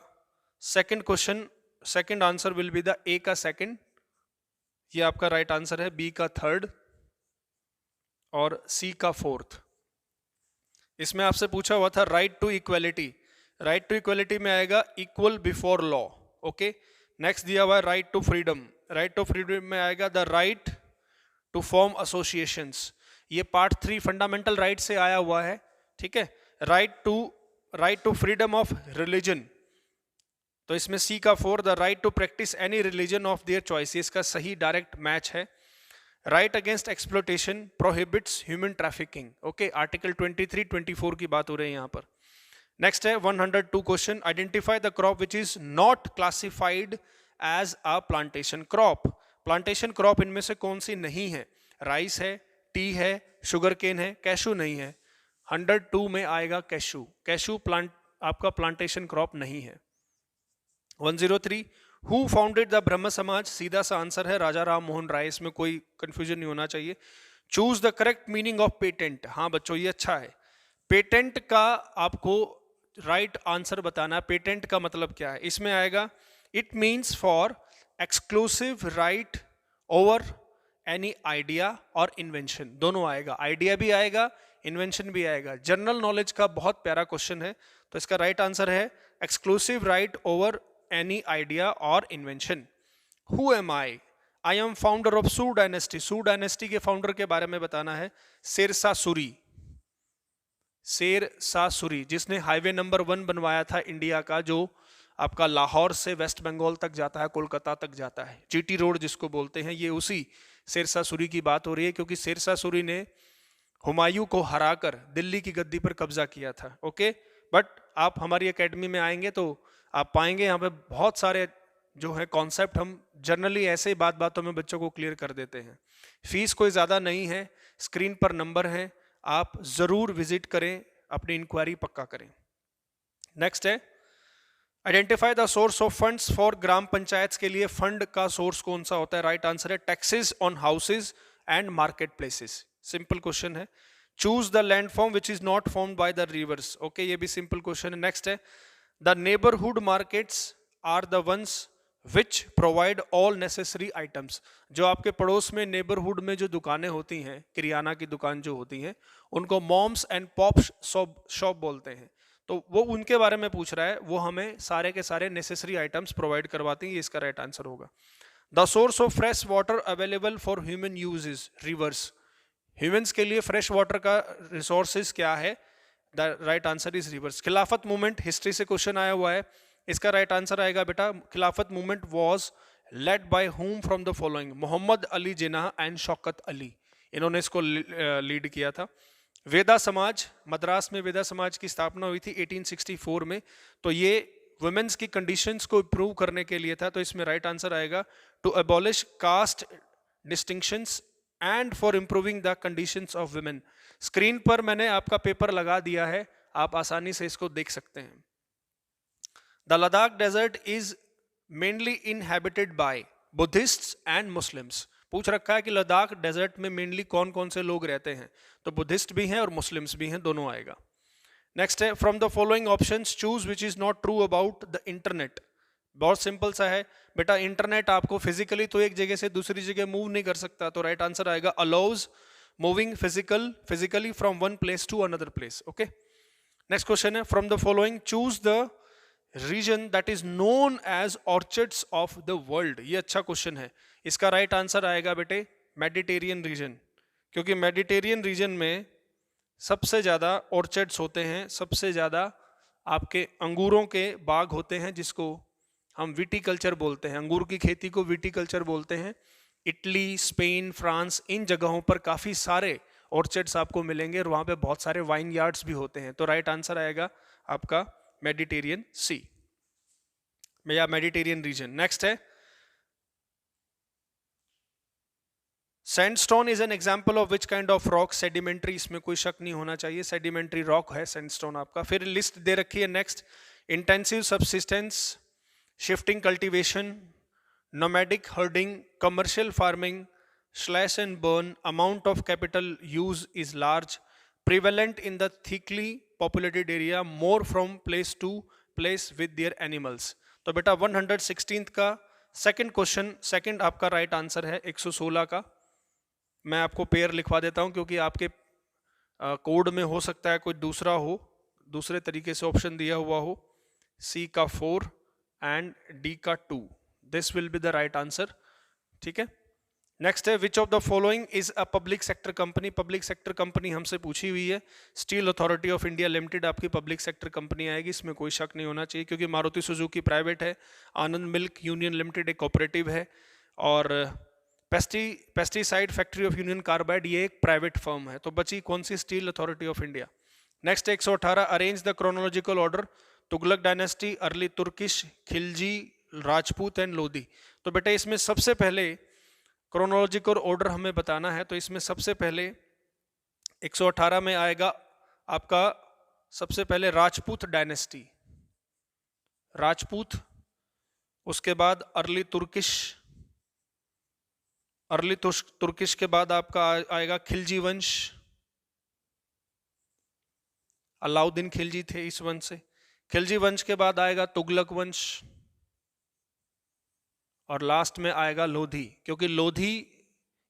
Second question, second answer will be the A का सेकंड, ये आपका राइट आंसर है। बी का थर्ड और सी का फोर्थ। इसमें आपसे पूछा हुआ था right to equality. Right to equality में आएगा equal before law. Okay, next दिया हुआ है right to freedom. Right to freedom में आएगा the right to form associations. ये पार्ट 3 फंडामेंटल राइट से आया हुआ है। ठीक है, right to freedom of religion, तो इसमें सी का 4 the right to practice any religion of their choice, इसका सही डायरेक्ट मैच है। Right against exploitation prohibits human trafficking. Okay, article 23, 24 की बात हो रही है यहाँ पर। नेक्स्ट है 102 question, identify the crop which is not classified as a plantation crop. Plantation crop इनमें से कौन सी नहीं है? राइस है, टी है, शुगर केन है, कैशू नहीं है। 102 में आएगा कैशू। कैशू प्लांट आपका प्लांटेशन क्रॉप नहीं है। 103 हु फाउंडेड द ब्रह्म समाज, सीधा सा आंसर है राजा राम मोहन राय। इसमें कोई कंफ्यूजन नहीं होना चाहिए। Choose the correct meaning of patent. हाँ बच्चों ये अच्छा है। पेटेंट का आपको राइट आंसर बताना है। पेटेंट का मतलब क्या है? इसमें आएगा it means for exclusive right over any idea और इन्वेंशन, दोनों आएगा। आइडिया भी आएगा, इन्वेंशन भी आएगा। जनरल नॉलेज का बहुत प्यारा क्वेश्चन है, तो इसका राइट आंसर है exclusive right over any idea और invention. Who am I, I am founder of Sui dynasty, Sui dynasty के फाउंडर के बारे में बताना है। शेरशाह सूरी, शेरशाह सूरी जिसने हाईवे नंबर 1 बनवाया था इंडिया का, जो आपका लाहौर से वेस्ट बंगाल तक जाता है, कोलकाता तक जाता है, जीटी रोड जिसको बोलते हैं, ये उसी शेरशाह सूरी की बात हो रही है, क्योंकि शेरशाह सूरी ने हुमायूं को हराकर दिल्ली की गद्दी पर कब्जा किया था। ओके, बट आप हमारी एकेडमी में आएंगे तो आप पाएंगे यहाँ पे बहुत सारे जो है कॉन्सेप्ट हम जनरली ऐसे ही बात बातों में बच्चों को क्लियर कर देते हैं। फीस कोई ज़्यादा नहीं है, स्क्रीन पर नंबर है, आप ज़रूर विजिट करें, अपनी इंक्वायरी पक्का करें। नेक्स्ट है identify the source of funds for gram panchayat के लिए फंड का सोर्स कौन सा होता है? राइट आंसर है taxes on houses and market places. Simple question है। Choose the land form which is not formed by the rivers. Okay, ये भी सिंपल क्वेश्चन है। नेक्स्ट है the neighbourhood markets are the ones which provide all necessary items. जो आपके पड़ोस में neighbourhood में जो दुकानें होती हैं, किरियाना की दुकान जो होती हैं, उनको मॉम्स एंड पॉप शॉप बोलते हैं। तो वो उनके बारे में पूछ रहा है, वो हमें सारे के सारे नेसेसरी आइटम्स प्रोवाइड करवाती हैं। ये इसका राइट आंसर होगा। The source of fresh water available for human use is rivers. Humans के लिए फ्रेश वाटर का रिसोर्सेज क्या है? The right answer is rivers. Khilafat movement, history से क्वेश्चन आया हुआ है, इसका राइट आंसर आएगा बेटा Khilafat movement was led by whom from the following? Mohammad Ali Jinnah and Shaukat Ali, इन्होंने इसको लीड किया था। वेदा समाज, मद्रास में वेदा समाज की स्थापना हुई थी 1864 में, तो ये वुमेन्स की कंडीशंस को इम्प्रूव करने के लिए था। तो इसमें राइट आंसर आएगा to abolish caste distinctions and for improving the conditions of women. Screen पर मैंने आपका पेपर लगा दिया है, आप आसानी से इसको देख सकते हैं। The Ladakh desert is mainly inhabited by Buddhists and Muslims. पूछ रखा है कि लद्दाख डेजर्ट में मेनली कौन कौन से लोग रहते हैं, तो बुद्धिस्ट भी हैं और मुस्लिम्स भी हैं, दोनों आएगा। नेक्स्ट है from the following options choose which is not true about the internet. बहुत सिंपल सा है बेटा, इंटरनेट आपको फिजिकली तो एक जगह से दूसरी जगह मूव नहीं कर सकता, तो राइट आंसर आएगा allows moving physically from one place to another place. Okay, next question है from the following choose the region that is known as orchards of the world. ये अच्छा क्वेश्चन है, इसका राइट आंसर आएगा बेटे Mediterranean region, क्योंकि Mediterranean region में सबसे ज़्यादा ऑर्चर्ड्स होते हैं, सबसे ज़्यादा आपके अंगूरों के बाग होते हैं, जिसको हम विटीकल्चर बोलते हैं। अंगूर की खेती को विटीकल्चर बोलते हैं। इटली, स्पेन, फ्रांस, इन जगहों पर काफ़ी सारे ऑर्चर्ड्स आपको मिलेंगे और वहाँ पे बहुत सारे वाइन यार्ड्स भी होते हैं। तो राइट आंसर आएगा आपका मेडिटेरियन सी या मेडिटेरियन रीजन। नेक्स्ट है sandstone is an example of which kind of rock? Sedimentary, इसमें कोई शक नहीं होना चाहिए, सेडिमेंट्री रॉक है सैंडस्टोन आपका। फिर लिस्ट दे रखी है next, intensive subsistence, shifting cultivation, nomadic herding, commercial farming, slash and burn, amount of capital use is large, prevalent in the thickly populated area, more from place to place with their animals. तो बेटा 116th का second question, second आपका right answer है 116 का। मैं आपको pair लिखवा देता हूं, क्योंकि आपके कोड में हो सकता है कोई दूसरा हो, दूसरे तरीके से ऑप्शन दिया हुआ हो। सी का 4 एंड डी का 2, this will be the right answer. ठीक है, नेक्स्ट है which of the following is a public sector company? Public sector company हमसे पूछी हुई है। Steel Authority of India limited आपकी पब्लिक सेक्टर कंपनी आएगी, इसमें कोई शक नहीं होना चाहिए, क्योंकि मारुति सुजुकी प्राइवेट है, आनंद मिल्क यूनियन लिमिटेड एक कोऑपरेटिव है, और pesticide factory of Union Carbide ये एक प्राइवेट फर्म है। तो बची कौन सी? Steel Authority of India. Next 118 arrange the chronological order, Tughlaq dynasty, early Turkish, Khilji, Rajput and Lodhi. तो बेटा इसमें सबसे पहले क्रोनोलॉजिकल ऑर्डर हमें बताना है, तो इसमें सबसे पहले 118 में आएगा आपका सबसे पहले राजपूत डायनेस्टी, राजपूत, उसके बाद अर्ली तुर्किश के बाद आपका आएगा खिलजी वंश, अलाउद्दीन खिलजी थे इस वंश से। खिलजी वंश के बाद आएगा तुगलक वंश, और लास्ट में आएगा लोधी, क्योंकि लोधी,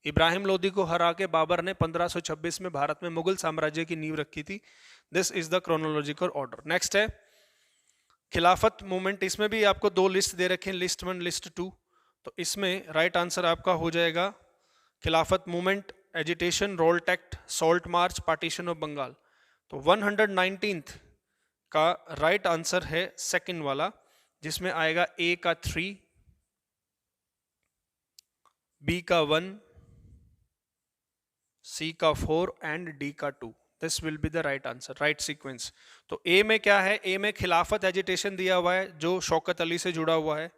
इब्राहिम लोधी को हरा के बाबर ने 1526 में भारत में मुगल साम्राज्य की नींव रखी थी। This is the chronological order. Next है खिलाफत मूवमेंट, इसमें भी आपको दो लिस्ट दे रखे हैं, लिस्ट 1 लिस्ट 2। तो इसमें राइट आंसर आपका हो जाएगा Khilafat movement, agitation, Rowlatt Act, Salt March, partition of Bengal. तो 119th का राइट आंसर है सेकंड वाला, जिसमें आएगा ए का 3, बी का 1, सी का 4 एंड डी का 2। This will be the right answer, right sequence. तो ए में क्या है, ए में खिलाफत एजिटेशन दिया हुआ है जो शौकत अली से जुड़ा हुआ है।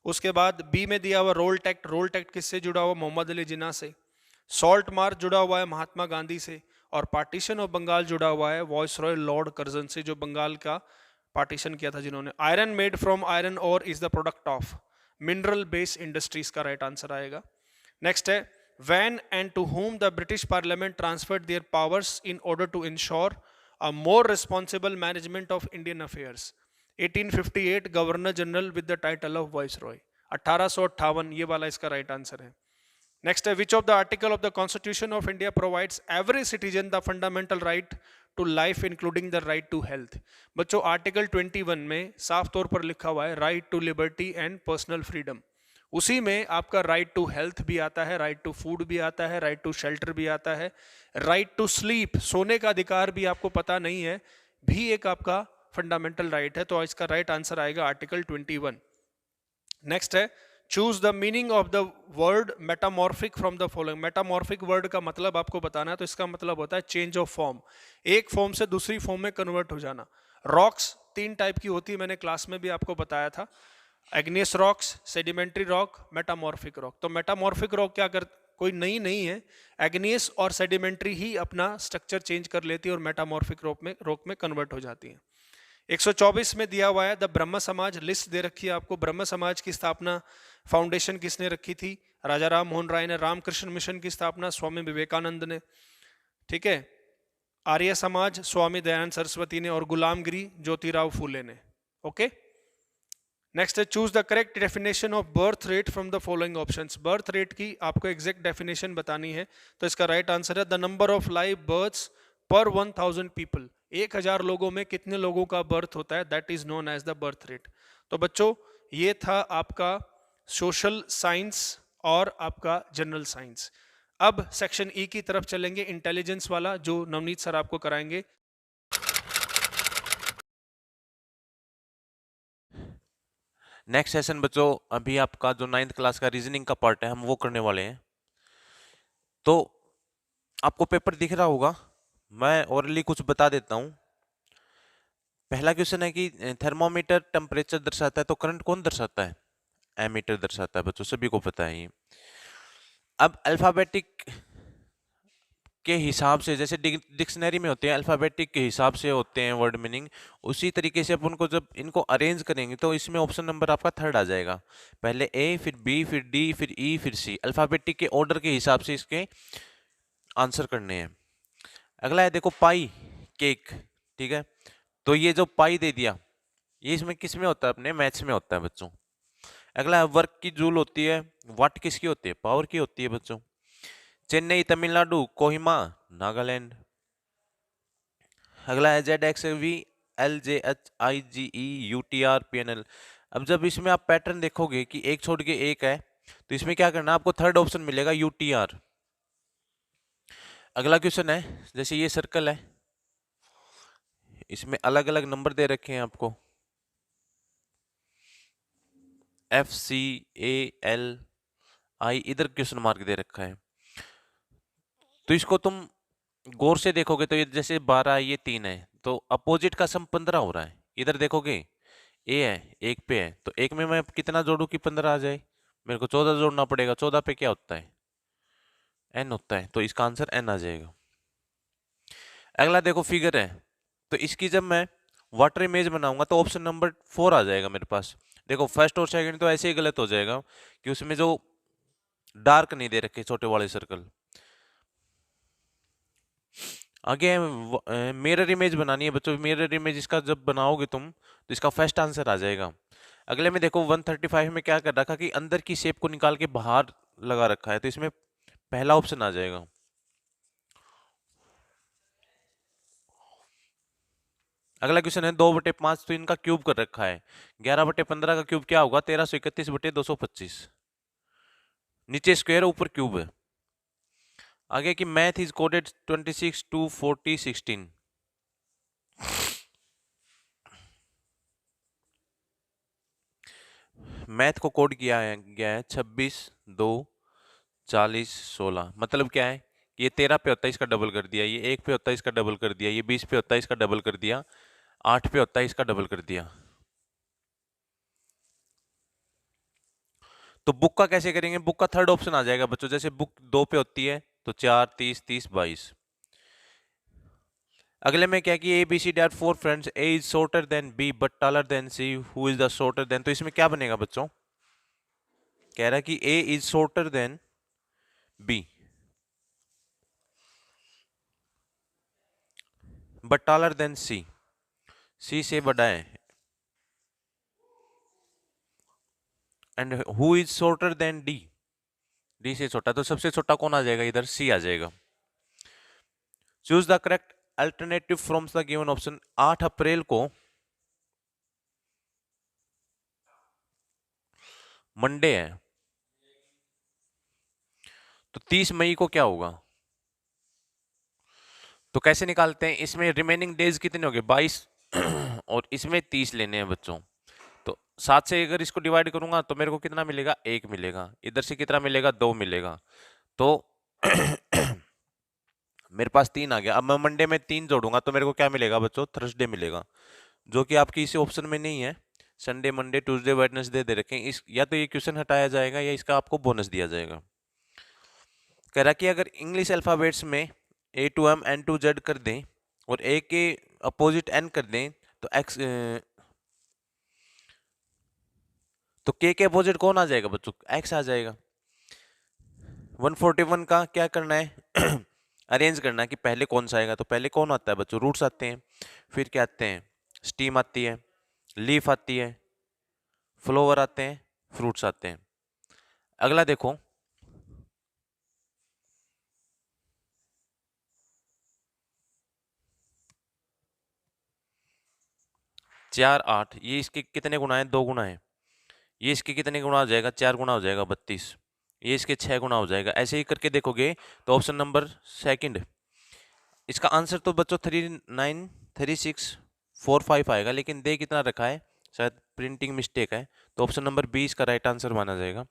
उसके बाद बी में दिया हुआ रोल्ट एक्ट, रोल्ट एक्ट किससे जुड़ा हुआ, मोहम्मद अली जिन्ना से। सॉल्ट मार्च जुड़ा हुआ है महात्मा गांधी से, और पार्टीशन ऑफ बंगाल जुड़ा हुआ है वॉइस रॉय लॉर्ड कर्जन से, जो बंगाल का पार्टीशन किया था जिन्होंने। आयरन मेड फ्रॉम आयरन और is the product of mineral base industries का राइट आंसर आएगा। नेक्स्ट है when and to whom the British Parliament transferred their powers in order to ensure a more responsible management of Indian affairs। 1858 governor general with the title of viceroy. 1858 ये वाला इसका right answer है। Next है which of the article of the constitution of India provides every citizen the fundamental right to life including the right to health. बच्चों article 21 में साफ तौर पर लिखा हुआ है right to liberty and personal freedom. उसी में आपका राइट टू हेल्थ भी आता है, राइट टू फूड भी आता है, राइट टू शेल्टर भी आता है, राइट टू स्लीप, सोने का अधिकार भी आपको पता नहीं है, भी एक आपका फंडामेंटल राइट है। तो इसका राइट आंसर आएगा आर्टिकल 21। नेक्स्ट है choose the meaning of the word metamorphic from the following. Metamorphic word का मतलब आपको बताना है, तो इसका मतलब होता है चेंज ऑफ फॉर्म, एक फॉर्म से दूसरी फॉर्म में कन्वर्ट हो जाना। रॉक्स 3 टाइप की होती है, मैंने क्लास में भी आपको बताया था, igneous rocks, sedimentary rock, metamorphic rock. तो मेटामॉर्फिक रॉक क्या कर, कोई नई नहीं है, एग्नियस और सेडिमेंट्री ही अपना स्ट्रक्चर चेंज कर लेती है और मेटामॉर्फिक रॉक में कन्वर्ट हो जाती है। 124 में दिया हुआ है द ब्रह्म समाज, लिस्ट दे रखी है आपको। ब्रह्म समाज की स्थापना फाउंडेशन किसने रखी थी, राजा राम मोहन राय ने। रामकृष्ण मिशन की स्थापना स्वामी विवेकानंद ने, ठीक है। आर्य समाज स्वामी दयानंद सरस्वती ने, और गुलामगिरी ज्योतिराव फूले ने। ओके, नेक्स्ट है choose the correct definition of birth rate from the following options. Birth rate की आपको एग्जैक्ट डेफिनेशन बतानी है, तो इसका राइट आंसर है the number of live births per 1000 people. 1000 लोगों में कितने लोगों का बर्थ होता है, that is known as the birth rate. तो बच्चों ये था आपका सोशल साइंस और आपका जनरल साइंस। अब सेक्शन ई की तरफ चलेंगे, इंटेलिजेंस वाला, जो नवनीत सर आपको कराएंगे। नेक्स्ट सेशन बच्चों, अभी आपका जो 9th क्लास का रीजनिंग का पार्ट है हम वो करने वाले हैं। तो आपको पेपर दिख रहा होगा, मैं ओरली कुछ बता देता हूं। पहला क्वेश्चन है कि थर्मोमीटर टेम्परेचर दर्शाता है, तो करंट कौन दर्शाता है, एमीटर दर्शाता है। बच्चों सभी को पता है ये। अब अल्फाबेटिक के हिसाब से, जैसे डिक्शनरी में होते हैं अल्फाबेटिक के हिसाब से होते हैं वर्ड मीनिंग, उसी तरीके से अपन को जब इनको अरेंज करेंगे तो इसमें ऑप्शन नंबर आपका 3rd आ जाएगा। पहले ए, फिर बी, फिर डी, फिर ई, फिर सी, अल्फाबेटिक के ऑर्डर के हिसाब से इसके आंसर करने हैं। अगला है देखो पाई केक, ठीक है। तो ये जो पाई दे दिया, ये इसमें किस में होता है, अपने मैथ्स में होता है बच्चों। अगला है वर्क की जूल होती है, वाट किसकी होती है, पावर की होती है बच्चों। चेन्नई तमिलनाडु, कोहिमा नागालैंड। अगला है ZXVLJHIGEUTRPNL। अब जब इसमें आप पैटर्न देखोगे कि एक छोड़ के एक है, तो इसमें क्या करना, आपको 3rd ऑप्शन मिलेगा UTR। अगला क्वेश्चन है, जैसे ये सर्कल है, इसमें अलग अलग नंबर दे रखे हैं आपको, FCALI, इधर क्वेश्चन मार्क दे रखा है। तो इसको तुम गौर से देखोगे तो ये जैसे 12 ये 3 है, तो अपोजिट का सम 15 हो रहा है। इधर देखोगे ए है, एक पे है, तो एक में मैं कितना जोड़ू कि 15 आ जाए, मेरे को 14 जोड़ना पड़ेगा। 14 पे क्या होता है, n होता है, तो इसका आंसर n आ जाएगा। अगला देखो फिगर है, तो इसकी जब मैं वाटर इमेज बनाऊंगा तो ऑप्शन नंबर 4 आ जाएगा मेरे पास। देखो फर्स्ट और सेकंड तो ऐसे ही गलत हो जाएगा कि उसमें जो डार्क नहीं दे रखे छोटे वाले सर्कल। आगे मिरर इमेज बनानी है बच्चों। मिरर इमेज इसका जब बनाओगे तुम तो इसका फर्स्ट आंसर आ जाएगा। अगले में देखो 135 में क्या कर रखा कि अंदर की शेप को निकाल के बाहर लगा रखा है, तो इसमें पहला ऑप्शन आ जाएगा। अगला क्वेश्चन है 2/5, तो इनका क्यूब कर रखा है। 11/15 का क्यूब क्या होगा, 1331/225। नीचे स्क्वायर ऊपर क्यूब है। आगे की math is coded 26 to 40 16। Math को कोड किया गया है 26 2 40 16। मतलब क्या है, ये 13 पे होता है इसका डबल कर दिया, ये 1 पे होता है इसका डबल कर दिया, ये 20 पे होता है इसका डबल कर दिया, 8 पे होता है इसका डबल कर दिया। तो बुक का कैसे करेंगे? बुक का थर्ड ऑप्शन आ जाएगा बच्चों। जैसे बुक 2 पे होती है तो 4 30 30 22। अगले में क्या कि A B C D are 4 friends, A is shorter than B but taller than C, who is the shorter than. तो इसमें क्या बनेगा बच्चों? कह रहा है कि A is shorter than B but taller than C, C से बड़ा है। And who is shorter than D, D से छोटा। तो सबसे छोटा कौन आ जाएगा इधर? सी आ जाएगा। Choose the correct alternative from the given option. 8 अप्रैल को मंडे है, तो 30 मई को क्या होगा? तो कैसे निकालते हैं? इसमें रिमेनिंग डेज कितने हो गए? 22 और इसमें 30 लेने हैं बच्चों। तो 7 से अगर इसको डिवाइड करूंगा तो मेरे को कितना मिलेगा? 1 मिलेगा। इधर से कितना मिलेगा? 2 मिलेगा। तो मेरे पास 3 आ गया। अब मैं मंडे में 3 जोड़ूंगा तो मेरे को क्या मिलेगा बच्चों? थर्सडे मिलेगा, जो कि आपकी इसी ऑप्शन में नहीं है। संडे मंडे ट्यूसडे वेडनेसडे दे रखे हैं। इस या तो ये क्वेश्चन हटाया जाएगा या इसका आपको बोनस दिया जाएगा। कह रहा कि अगर इंग्लिश अल्फाबेट्स में A to M N to Z कर दें और ए के अपोजिट एन कर दें तो एक्स, तो के अपोजिट कौन आ जाएगा बच्चों? एक्स आ जाएगा। 141 का क्या करना है? अरेंज करना है कि पहले कौन सा आएगा। तो पहले कौन आता है बच्चों? रूट्स आते हैं, फिर क्या आते हैं? स्टीम आती है, लीफ आती है, फ्लोवर आते हैं, फ्रूट्स आते हैं। अगला देखो, 4 8, ये इसके कितने गुना है? 2 गुना है। ये इसके कितने गुना हो जाएगा? 4 गुना हो जाएगा 32। ये इसके 6 गुना हो जाएगा। ऐसे ही करके देखोगे तो ऑप्शन नंबर सेकंड, इसका आंसर तो बच्चों 393645 आएगा, लेकिन दे कितना रखा है? शायद प्रिंटिंग मिस्टेक है। तो ऑप्शन नंबर 20 का राइट आंसर माना जाएगा।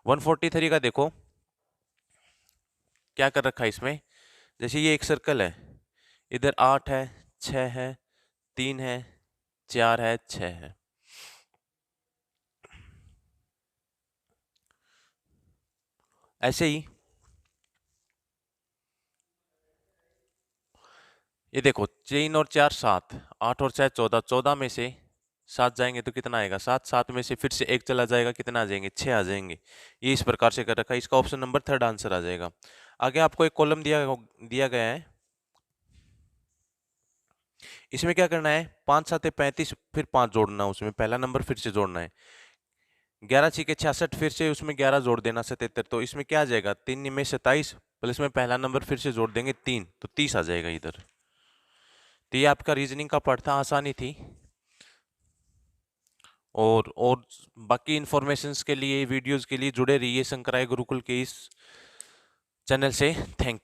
143 का देखो क्या कर रखा है इसमें। जैसे ये एक सर्कल है, इधर 8 है, 6 है, 3 है, 4 है, 6 है। ऐसे ही ये देखो 3 और 4 7, 8 और 6 14, 14 में से 7 जाएंगे तो कितना आएगा? 7, 7 में से फिर से 1 चला जाएगा, कितना आ जाएंगे? 6 आ जाएंगे। ये इस प्रकार से कर रखा है। इसका ऑप्शन नंबर थर्ड आंसर आ जाएगा। आगे आपको एक कॉलम दिया गया है, इसमें क्या करना है? 5 7 35, फिर 5 जोड़ना, उसमें पहला नंबर फिर से जोड़ना है। 11 6 66, फिर से उसमें 11 जोड़ देना 77। तो इसमें क्या आ जाएगा? 3 में 27 प्लस में पहला नंबर फिर से जोड़ देंगे 3, तो 30 आ जाएगा इधर। तो ये आपका रीजनिंग का पार्ट था, आसानी थी। और बाकी इन्फॉर्मेशंस के लिए, वीडियोस के लिए जुड़े रहिए शंकराय गुरुकुल के इस चैनल से। Thank you.